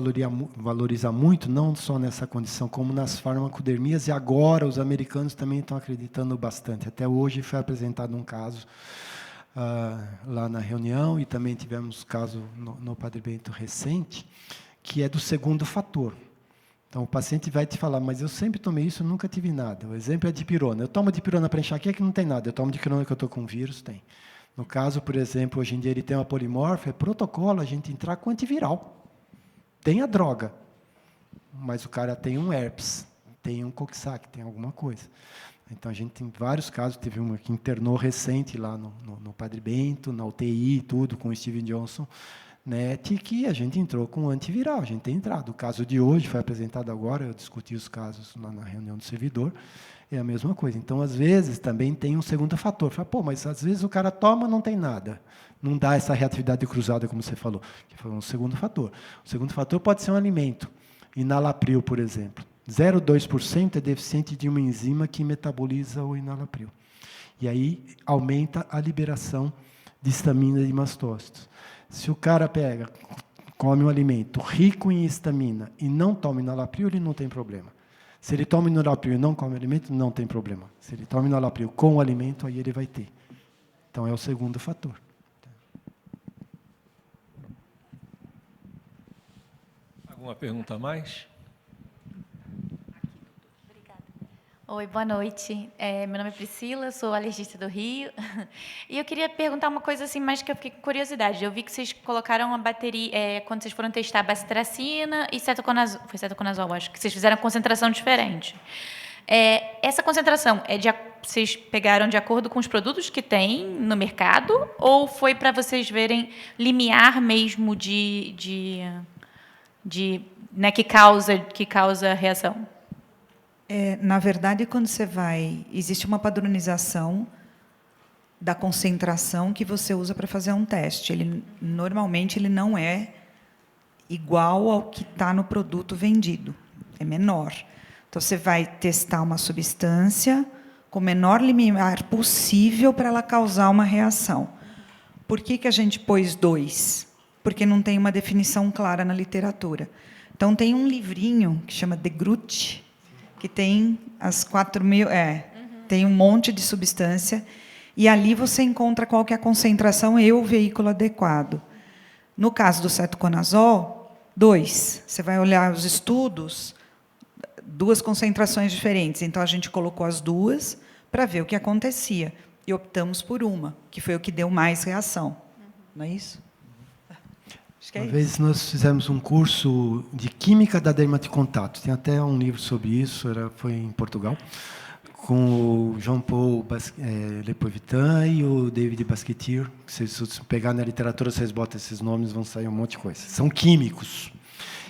valoriza muito, não só nessa condição, como nas farmacodermias, e agora os americanos também estão acreditando bastante. Até hoje foi apresentado um caso lá na reunião, e também tivemos caso no Padre Bento recente, que é do segundo fator. Então, o paciente vai te falar, mas eu sempre tomei isso, nunca tive nada. O exemplo é a dipirona. Eu tomo dipirona para enxaqueca, não tem nada. Eu tomo dipirona que eu estou com vírus, tem. No caso, por exemplo, hoje em dia ele tem uma polimorfa, é protocolo a gente entrar com antiviral. Tem a droga, mas o cara tem um herpes, tem um coxsackie, tem alguma coisa. Então, a gente tem vários casos, teve uma que internou recente lá no Padre Bento, na UTI, tudo, com o Steven Johnson, né, que a gente entrou com antiviral, a gente tem entrado. O caso de hoje foi apresentado agora, eu discuti os casos lá na reunião do servidor, é a mesma coisa. Então, às vezes, também tem um segundo fator. Fala, pô, mas às vezes o cara toma, não tem nada. Não dá essa reatividade cruzada, como você falou. Que foi um segundo fator. O segundo fator pode ser um alimento. Enalapril, por exemplo. 0,2% é deficiente de uma enzima que metaboliza o enalapril. E aí aumenta a liberação de histamina de mastócitos. Se o cara come um alimento rico em histamina e não toma enalapril, ele não tem problema. Se ele toma enalapril e não come alimento, não tem problema. Se ele toma enalapril com o alimento, aí ele vai ter. Então, é o segundo fator. Alguma pergunta a mais? Oi, boa noite. Meu nome é Priscila, sou alergista do Rio. E eu queria perguntar uma coisa assim, mais que eu fiquei com curiosidade. Eu vi que vocês colocaram uma bateria, quando vocês foram testar bacitracina e cetoconazol, foi cetoconazol, acho que vocês fizeram concentração diferente. Essa concentração, vocês pegaram de acordo com os produtos que tem no mercado ou foi para vocês verem limiar mesmo né, que causa reação? Na verdade, quando você existe uma padronização da concentração que você usa para fazer um teste. Normalmente, ele não é igual ao que está no produto vendido, é menor. Então, você vai testar uma substância com o menor limiar possível para ela causar uma reação. Por que a gente pôs 2? Porque não tem uma definição clara na literatura. Então, tem um livrinho que chama De Groot, que tem as 4.000... tem um monte de substância, e ali você encontra qual que é a concentração e o veículo adequado. No caso do cetoconazol, 2. Você vai olhar os estudos, duas concentrações diferentes. Então, a gente colocou as duas para ver o que acontecia. E optamos por uma, que foi o que deu mais reação. Não é isso? Acho que é Uma isso. vez nós fizemos um curso de Química da Dermatocontato. Tem até um livro sobre isso, foi em Portugal, com o Jean-Paul Lepoitin e o David Basquetier. Se vocês pegar na literatura, vocês botam esses nomes, vão sair um monte de coisa. São químicos.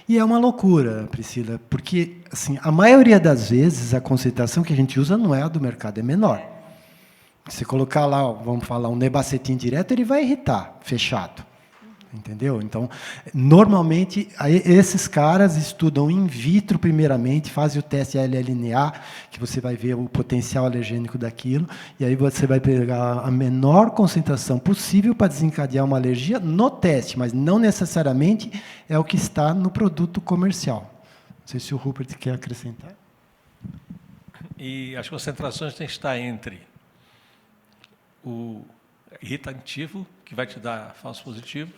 E é uma loucura, Priscila, porque assim, a maioria das vezes a concentração que a gente usa não é a do mercado, é menor. Se colocar lá, vamos falar, um nebacetim direto, ele vai irritar, fechado. Entendeu? Então, normalmente, esses caras estudam in vitro primeiramente, fazem o teste LLNA, que você vai ver o potencial alergênico daquilo, e aí você vai pegar a menor concentração possível para desencadear uma alergia no teste, mas não necessariamente é o que está no produto comercial. Não sei se o Rupert quer acrescentar. E as concentrações têm que estar entre o irritativo, que vai te dar falso positivo,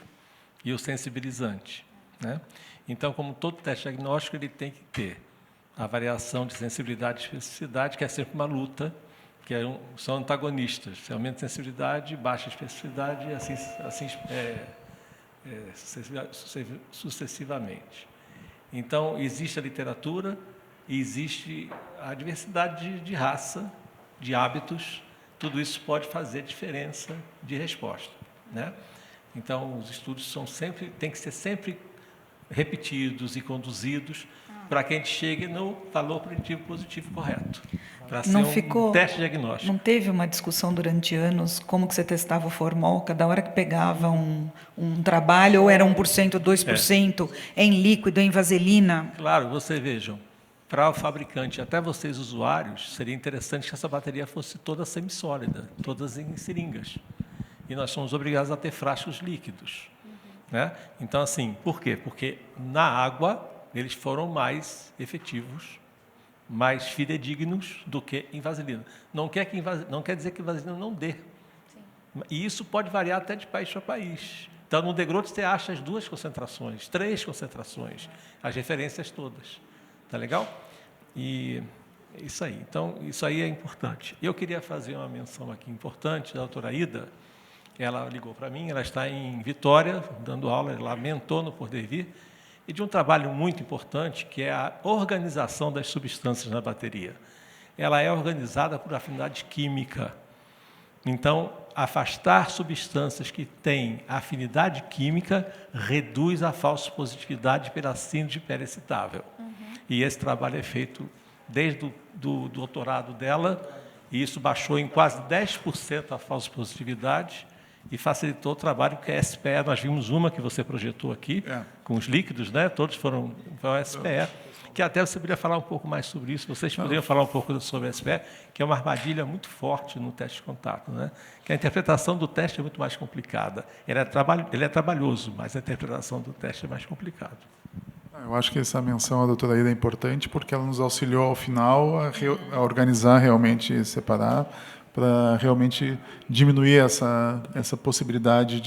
e o sensibilizante, né? Então, como todo teste diagnóstico, ele tem que ter a variação de sensibilidade e especificidade, que é sempre uma luta, que são antagonistas. Se aumenta a sensibilidade, baixa a especificidade, e assim sucessivamente. Então, existe a literatura e existe a diversidade de raça, de hábitos. Tudo isso pode fazer diferença de resposta, né? Então, os estudos têm que ser sempre repetidos e conduzidos para que a gente chegue no valor preditivo positivo correto, para ser um teste diagnóstico. Não teve uma discussão durante anos como que você testava o formol? Cada hora que pegava um trabalho, ou era 1%, 2%, em líquido, em vaselina? Claro, vocês vejam, para o fabricante, até vocês usuários, seria interessante que essa bateria fosse toda semissólida, todas em seringas. E nós somos obrigados a ter frascos líquidos, né? Então, assim, por quê? Porque na água eles foram mais efetivos, mais fidedignos do que em vaselina. Não quer dizer que vaselina não dê. Sim. E isso pode variar até de país para país. Então, no Degroote você acha as 2 concentrações, 3 concentrações, as referências todas. Tá legal? E isso aí. Então, isso aí é importante. Eu queria fazer uma menção aqui importante da doutora Ida. Ela ligou para mim, ela está em Vitória, dando aula, ela lamentou não poder vir, e de um trabalho muito importante, que é a organização das substâncias na bateria. Ela é organizada por afinidade química. Então, afastar substâncias que têm afinidade química reduz a falsa positividade pela síndrome perexcitável. E esse trabalho é feito desde o doutorado dela, e isso baixou em quase 10% a falsa positividade, e facilitou o trabalho, que é a SPE. Nós vimos uma que você projetou aqui, com os líquidos, né? Todos foram SPE, que até você poderia falar um pouco mais sobre isso, vocês poderiam falar um pouco sobre a SPE, que é uma armadilha muito forte no teste de contato, né? Que a interpretação do teste é muito mais complicada. Ele é trabalhoso, mas a interpretação do teste é mais complicada. Eu acho que essa menção à doutora Ida é importante, porque ela nos auxiliou, ao final, a organizar realmente, separar, para realmente diminuir essa possibilidade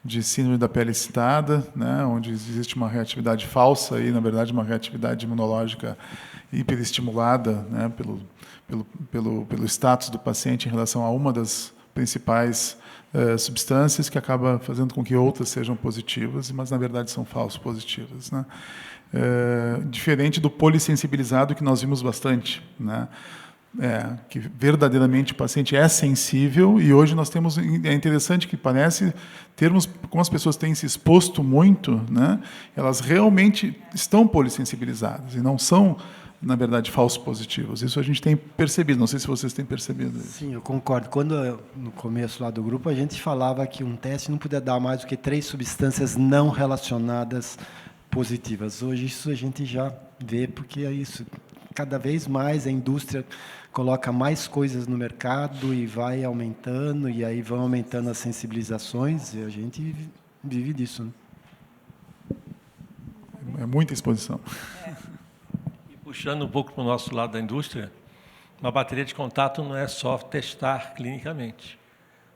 de síndrome da pele excitada, né, onde existe uma reatividade falsa e, na verdade, uma reatividade imunológica hiperestimulada, né, pelo status do paciente em relação a uma das principais substâncias, que acaba fazendo com que outras sejam positivas, mas, na verdade, são falsos positivas, né? Diferente do polissensibilizado, que nós vimos bastante, né? Que verdadeiramente o paciente é sensível, e hoje nós temos, é interessante que parece termos, como as pessoas têm se exposto muito, né, elas realmente estão polissensibilizadas e não são, na verdade, falsos positivos. Isso a gente tem percebido, não sei se vocês têm percebido isso. Sim, eu concordo. Quando, no começo lá do grupo, a gente falava que um teste não podia dar mais do que 3 substâncias não relacionadas positivas. Hoje isso a gente já vê, porque é isso. Cada vez mais a indústria coloca mais coisas no mercado e vai aumentando, e aí vão aumentando as sensibilizações, e a gente vive disso, né? É muita exposição. E puxando um pouco para o nosso lado da indústria, uma bateria de contato não é só testar clinicamente.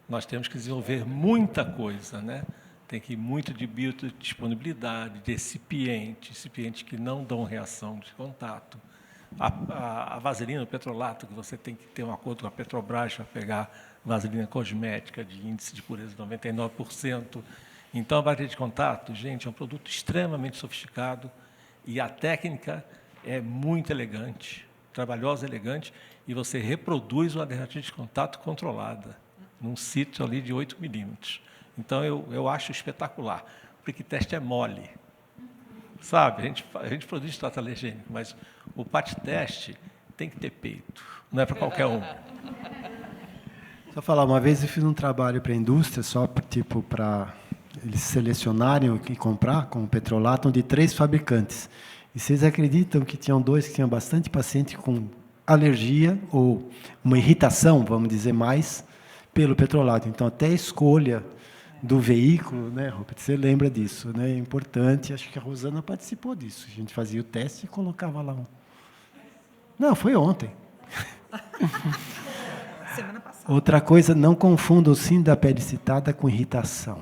Nós temos que desenvolver muita coisa, né? Tem que ir muito de biodisponibilidade, de excipientes que não dão reação de contato. A vaselina, o petrolato, que você tem que ter um acordo com a Petrobras para pegar vaselina cosmética de índice de pureza de 99%. Então, a bateria de contato, gente, é um produto extremamente sofisticado e a técnica é muito elegante, trabalhosa, elegante, e você reproduz uma bateria de contato controlada, num sítio ali de 8 milímetros. Então, eu acho espetacular. O prick test é mole. Sabe, a gente produz extrato alergênico, mas o PAT teste tem que ter peito, não é para qualquer um. Só falar, uma vez eu fiz um trabalho para a indústria, só tipo para eles selecionarem o que comprar, com petrolato, de 3 fabricantes. E vocês acreditam que tinham 2 que tinham bastante paciente com alergia ou uma irritação, vamos dizer mais, pelo petrolato. Então, até a escolha do veículo, né, Rupert, você lembra disso, né? É importante, acho que a Rosana participou disso. A gente fazia o teste e colocava lá um. Não, foi ontem. Semana passada. Outra coisa, não confunda o síndrome da pele excitada com irritação.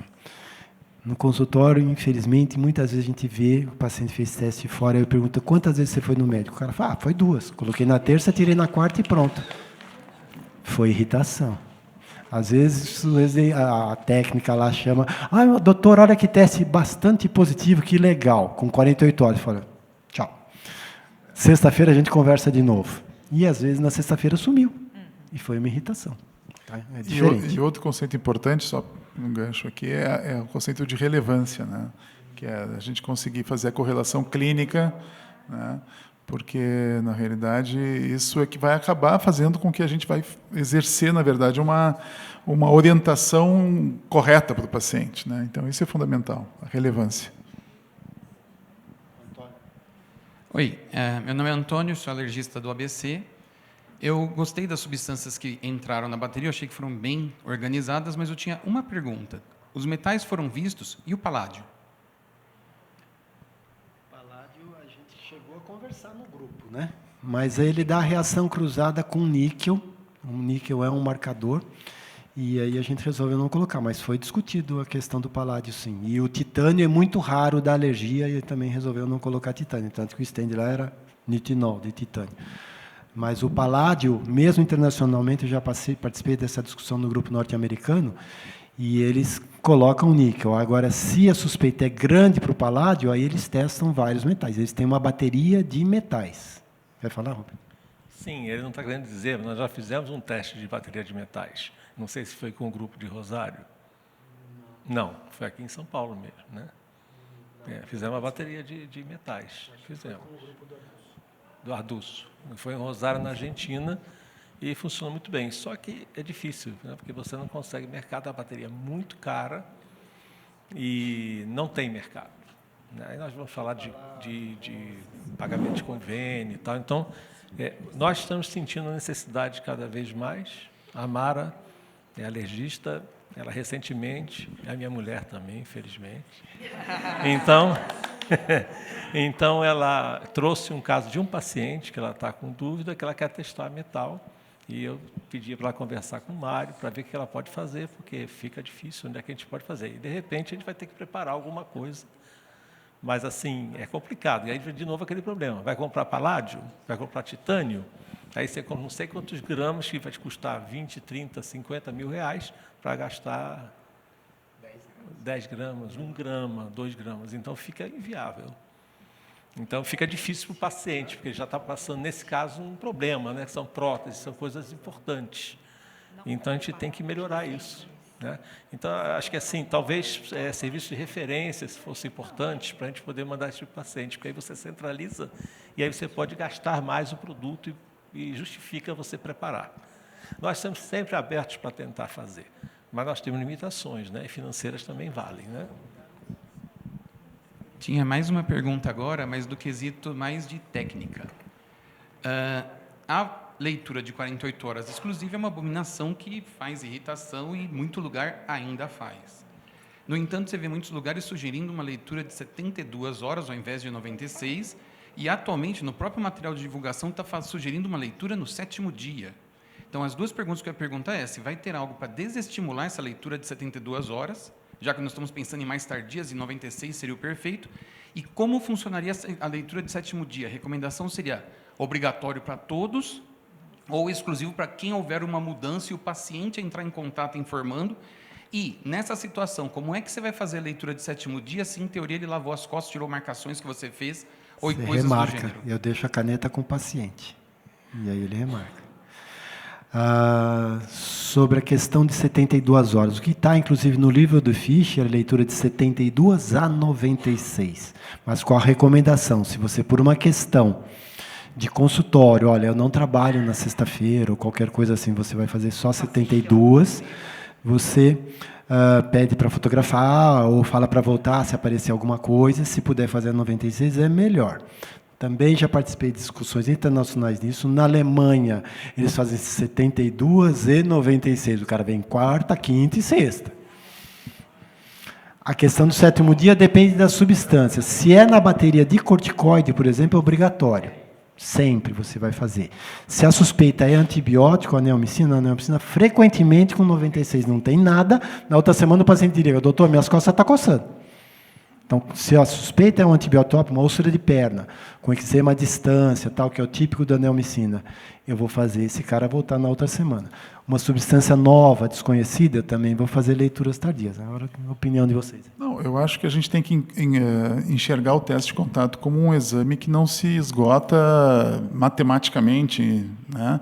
No consultório, infelizmente, muitas vezes a gente vê, o paciente fez teste fora, eu pergunto, quantas vezes você foi no médico? O cara fala, foi 2. Coloquei na terça, tirei na quarta e pronto. Foi irritação. Às vezes a técnica lá chama, doutor, olha que teste bastante positivo, que legal, com 48 horas. Fala, tchau. Sexta-feira a gente conversa de novo. E às vezes na sexta-feira sumiu. E foi uma irritação. Tá? É diferente. E outro conceito importante, só um gancho aqui, é o conceito de relevância, né? Que é a gente conseguir fazer a correlação clínica, né? Porque, na realidade, isso é que vai acabar fazendo com que a gente vai exercer, na verdade, uma orientação correta para o paciente, né? Então, isso é fundamental, a relevância. Oi, meu nome é Antônio, sou alergista do ABC. Eu gostei das substâncias que entraram na bateria, eu achei que foram bem organizadas, mas eu tinha uma pergunta. Os metais foram vistos e o paládio? A gente chegou a conversar no grupo, né? Mas ele dá a reação cruzada com níquel. O níquel é um marcador. E aí a gente resolveu não colocar, mas foi discutido a questão do paládio, sim. E o titânio é muito raro da alergia e também resolveu não colocar titânio. Tanto que o stand lá era nitinol, de titânio. Mas o paládio, mesmo internacionalmente, eu já participei dessa discussão no grupo norte-americano, e eles colocam níquel. Agora, se a suspeita é grande para o paládio, aí eles testam vários metais. Eles têm uma bateria de metais. Vai falar, Rubens? Sim, ele não está querendo dizer, mas nós já fizemos um teste de bateria de metais. Não sei se foi com o grupo de Rosário. Não, foi aqui em São Paulo mesmo, né? Fizemos uma bateria de metais. Fizemos. Do Arduço. Foi em Rosário, na Argentina, e funciona muito bem. Só que é difícil, né? Porque você não consegue mercado, a bateria é muito cara e não tem mercado. Né? Aí nós vamos falar de pagamento de convênio e tal. Então, nós estamos sentindo a necessidade cada vez mais. A Mara é alergista, ela recentemente, a minha mulher também, infelizmente. Então, ela trouxe um caso de um paciente que ela está com dúvida, que ela quer testar metal, e eu pedi para ela conversar com o Mário para ver o que ela pode fazer, porque fica difícil, onde é que a gente pode fazer. E, de repente, a gente vai ter que preparar alguma coisa. Mas, assim, é complicado. E aí, de novo, aquele problema. Vai comprar paládio? Vai comprar titânio? Aí você compra não sei quantos gramas, que vai te custar 20, 30, 50 mil reais para gastar 10 gramas, 1 grama, 2 gramas. Então, fica inviável. Então, fica difícil para o paciente, porque ele já está passando, nesse caso, um problema, né? São próteses, são coisas importantes. Então, a gente tem que melhorar isso. Né? Então, acho que, assim, talvez serviços de referência fossem importantes para a gente poder mandar isso para o paciente, porque aí você centraliza e aí você pode gastar mais o produto e justifica você preparar. Nós estamos sempre abertos para tentar fazer, mas nós temos limitações, né? E financeiras também valem, né? Tinha mais uma pergunta agora, mas do quesito mais de técnica. A leitura de 48 horas exclusiva é uma abominação que faz irritação e muito lugar ainda faz. No entanto, você vê muitos lugares sugerindo uma leitura de 72 horas ao invés de 96, e atualmente, no próprio material de divulgação, está sugerindo uma leitura no 7º dia. Então, as duas perguntas que eu ia perguntar é se vai ter algo para desestimular essa leitura de 72 horas, já que nós estamos pensando em mais tardias, e 96 seria o perfeito, e como funcionaria a leitura de 7º dia? A recomendação seria obrigatório para todos ou exclusivo para quem houver uma mudança e o paciente entrar em contato informando? E, nessa situação, como é que você vai fazer a leitura de 7º dia se, em teoria, ele lavou as costas, tirou marcações que você fez ou Você coisas remarca. do gênero? Eu deixo a caneta com o paciente. E aí ele remarca. Sobre a questão de 72 horas. O que está, inclusive, no livro do Fischer, a leitura de 72 a 96. Mas com a recomendação, se você, por uma questão de consultório, olha, eu não trabalho na sexta-feira, ou qualquer coisa assim, você vai fazer só 72, você pede para fotografar, ou fala para voltar, se aparecer alguma coisa, se puder fazer a 96, é melhor. Também já participei de discussões internacionais nisso. Na Alemanha, eles fazem 72 e 96. O cara vem quarta, quinta e sexta. A questão do 7º dia depende da substância. Se é na bateria de corticoide, por exemplo, é obrigatório. Sempre você vai fazer. Se a suspeita é antibiótico, aneomicina, frequentemente com 96 não tem nada. Na outra semana o paciente diria, doutor, minhas costas estão coçando. Então, se a suspeita é um antibiótico, uma úlcera de perna, com eczema à distância, tal, que é o típico da neomicina, eu vou fazer esse cara voltar na outra semana. Uma substância nova, desconhecida, eu também vou fazer leituras tardias. Agora, a opinião de vocês. Não, eu acho que a gente tem que enxergar o teste de contato como um exame que não se esgota matematicamente, né?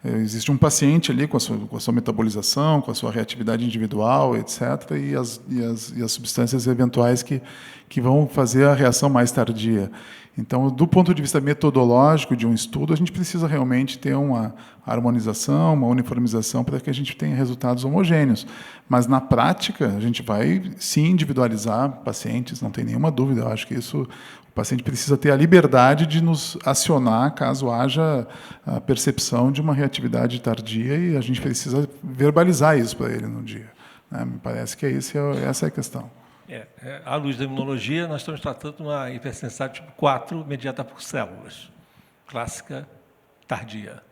Existe um paciente ali com a sua metabolização, com a sua reatividade individual, etc., e as substâncias eventuais que vão fazer a reação mais tardia. Então, do ponto de vista metodológico de um estudo, a gente precisa realmente ter uma harmonização, uma uniformização para que a gente tenha resultados homogêneos. Mas, na prática, a gente vai, sim, individualizar pacientes, não tem nenhuma dúvida. Eu acho que isso, o paciente precisa ter a liberdade de nos acionar caso haja a percepção de uma reatividade tardia e a gente precisa verbalizar isso para ele no dia, né? Me parece que essa é a questão. À luz da imunologia, nós estamos tratando de uma hipersensibilidade tipo 4, mediada por células, clássica tardia.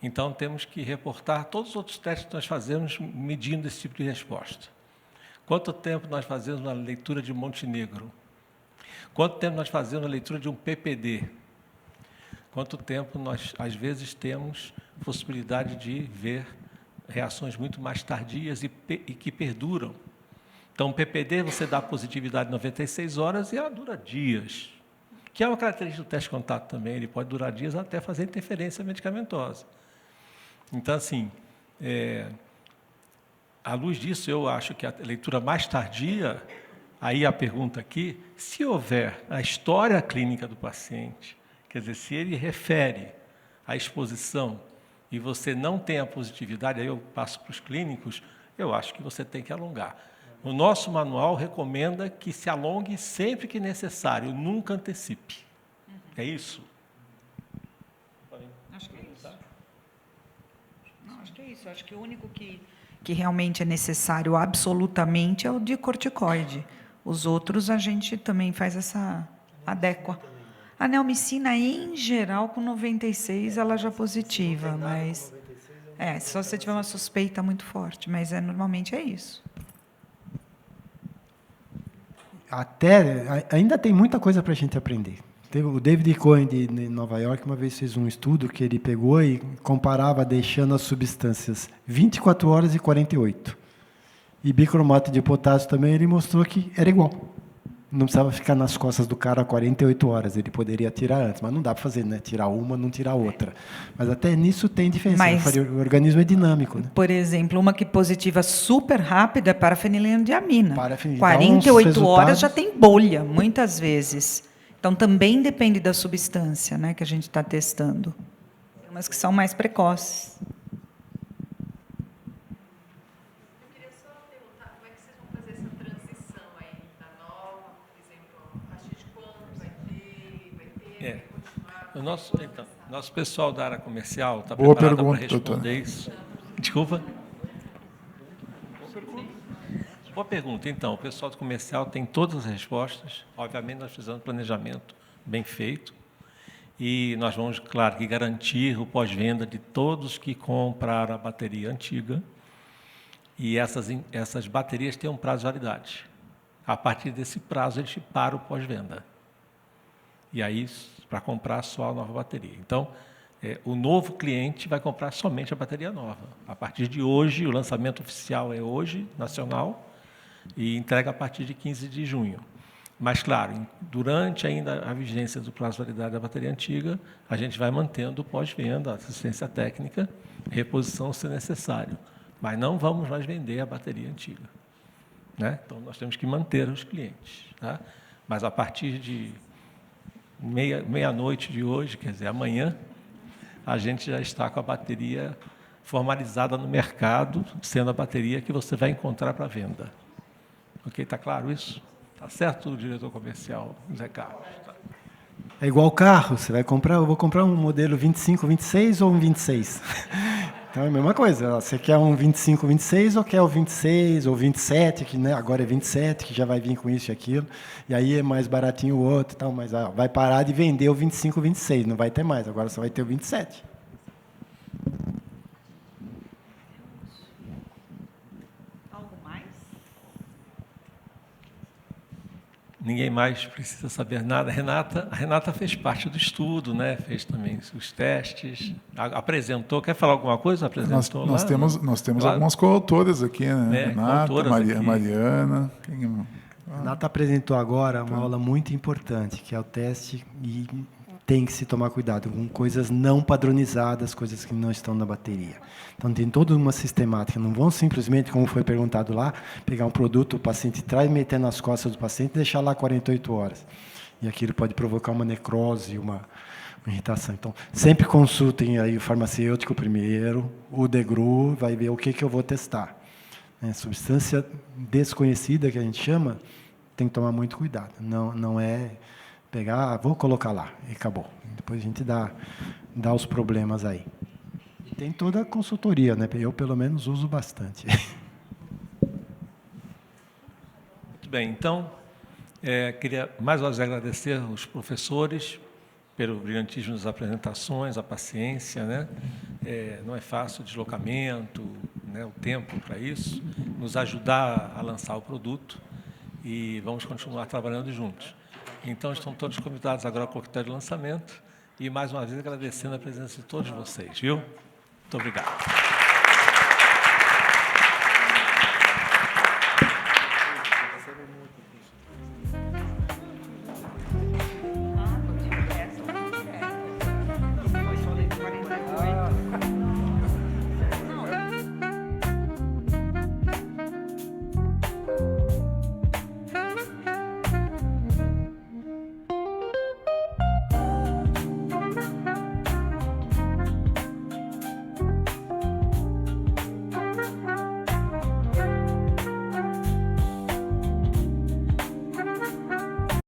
Então, temos que reportar todos os outros testes que nós fazemos medindo esse tipo de resposta. Quanto tempo nós fazemos uma leitura de Montenegro? Quanto tempo nós fazemos a leitura de um PPD? Quanto tempo nós, às vezes, temos possibilidade de ver reações muito mais tardias e que perduram? Então, o PPD, você dá positividade em 96 horas e ela dura dias, que é uma característica do teste de contato também, ele pode durar dias até fazer interferência medicamentosa. Então, assim, à luz disso, eu acho que a leitura mais tardia, aí a pergunta aqui, se houver a história clínica do paciente, quer dizer, se ele refere a exposição e você não tem a positividade, aí eu passo para os clínicos, eu acho que você tem que alongar. O nosso manual recomenda que se alongue sempre que necessário, nunca antecipe. É isso? Acho que é isso. Não, acho que é isso. Acho que o único que realmente é necessário absolutamente é o de corticoide. Os outros a gente também faz essa adéqua. A neomicina, em geral, com 96, ela já é positiva, mas... só se você tiver uma suspeita muito forte, mas normalmente é isso. Ainda tem muita coisa para a gente aprender. O David Cohen, de Nova York, uma vez fez um estudo que ele pegou e comparava deixando as substâncias 24 horas e 48. E bicromato de potássio também, ele mostrou que era igual. Não precisava ficar nas costas do cara 48 horas, ele poderia tirar antes, mas não dá para fazer, né? Tirar uma, não tirar outra. Mas até nisso tem diferença, o organismo é dinâmico, né? Por exemplo, uma que positiva super rápida é parafenilindiamina. 48 horas já tem bolha, muitas vezes. Então, também depende da substância, né, que a gente está testando. Tem umas que são mais precoces. O nosso pessoal da área comercial está Boa preparado para pergunta, responder isso. Desculpa. Boa pergunta. Então, o pessoal do comercial tem todas as respostas. Obviamente, nós fizemos planejamento bem feito. E nós vamos, claro, que garantir o pós-venda de todos que compraram a bateria antiga. E essas baterias têm um prazo de validade. A partir desse prazo, a gente para o pós-venda. E aí, para comprar só a nova bateria. Então, o novo cliente vai comprar somente a bateria nova. A partir de hoje, o lançamento oficial é hoje, nacional, e entrega a partir de 15 de junho. Mas, claro, durante ainda a vigência do prazo de validade da bateria antiga, a gente vai mantendo o pós-venda, assistência técnica, reposição se necessário. Mas não vamos mais vender a bateria antiga, né? Então, nós temos que manter os clientes. Tá? Mas, a partir de meia-noite de hoje, quer dizer, amanhã, a gente já está com a bateria formalizada no mercado, sendo a bateria que você vai encontrar para venda. Ok? Está claro isso? Está certo, diretor comercial Zé Carlos? Tá. É igual carro, você vai comprar, eu vou comprar um modelo 25, 26 ou um 26? Então é a mesma coisa, você quer um 25, 26 ou quer o 26 ou 27, que né, agora é 27, que já vai vir com isso e aquilo, e aí é mais baratinho o outro, tal, mas vai parar de vender o 25, 26, não vai ter mais, agora só vai ter o 27. Algo mais? Ninguém mais precisa saber nada. A Renata fez parte do estudo, né? Fez também os testes, apresentou. Quer falar alguma coisa? Apresentou Nós temos algumas coautoras aqui, né? Renata, Mariana. Renata apresentou agora uma aula muito importante, que é o teste, e tem que se tomar cuidado com coisas não padronizadas, coisas que não estão na bateria. Então, tem toda uma sistemática. Não vão simplesmente, como foi perguntado lá, pegar um produto, o paciente traz, meter nas costas do paciente e deixar lá 48 horas. E aquilo pode provocar uma necrose, uma irritação. Então, sempre consultem aí o farmacêutico primeiro, o DEGRU, vai ver o que eu vou testar. Substância desconhecida, que a gente chama, tem que tomar muito cuidado. Não é pegar, vou colocar lá, e acabou. Depois a gente dá os problemas aí. E tem toda a consultoria, né? Eu, pelo menos, uso bastante. Muito bem, então, queria mais uma vez agradecer aos professores pelo brilhantismo das apresentações, a paciência, né? Não é fácil o deslocamento, né? O tempo para isso, nos ajudar a lançar o produto, e vamos continuar trabalhando juntos. Então, estão todos convidados agora ao coquetel de lançamento, e mais uma vez agradecendo a presença de todos vocês, viu? Muito obrigado.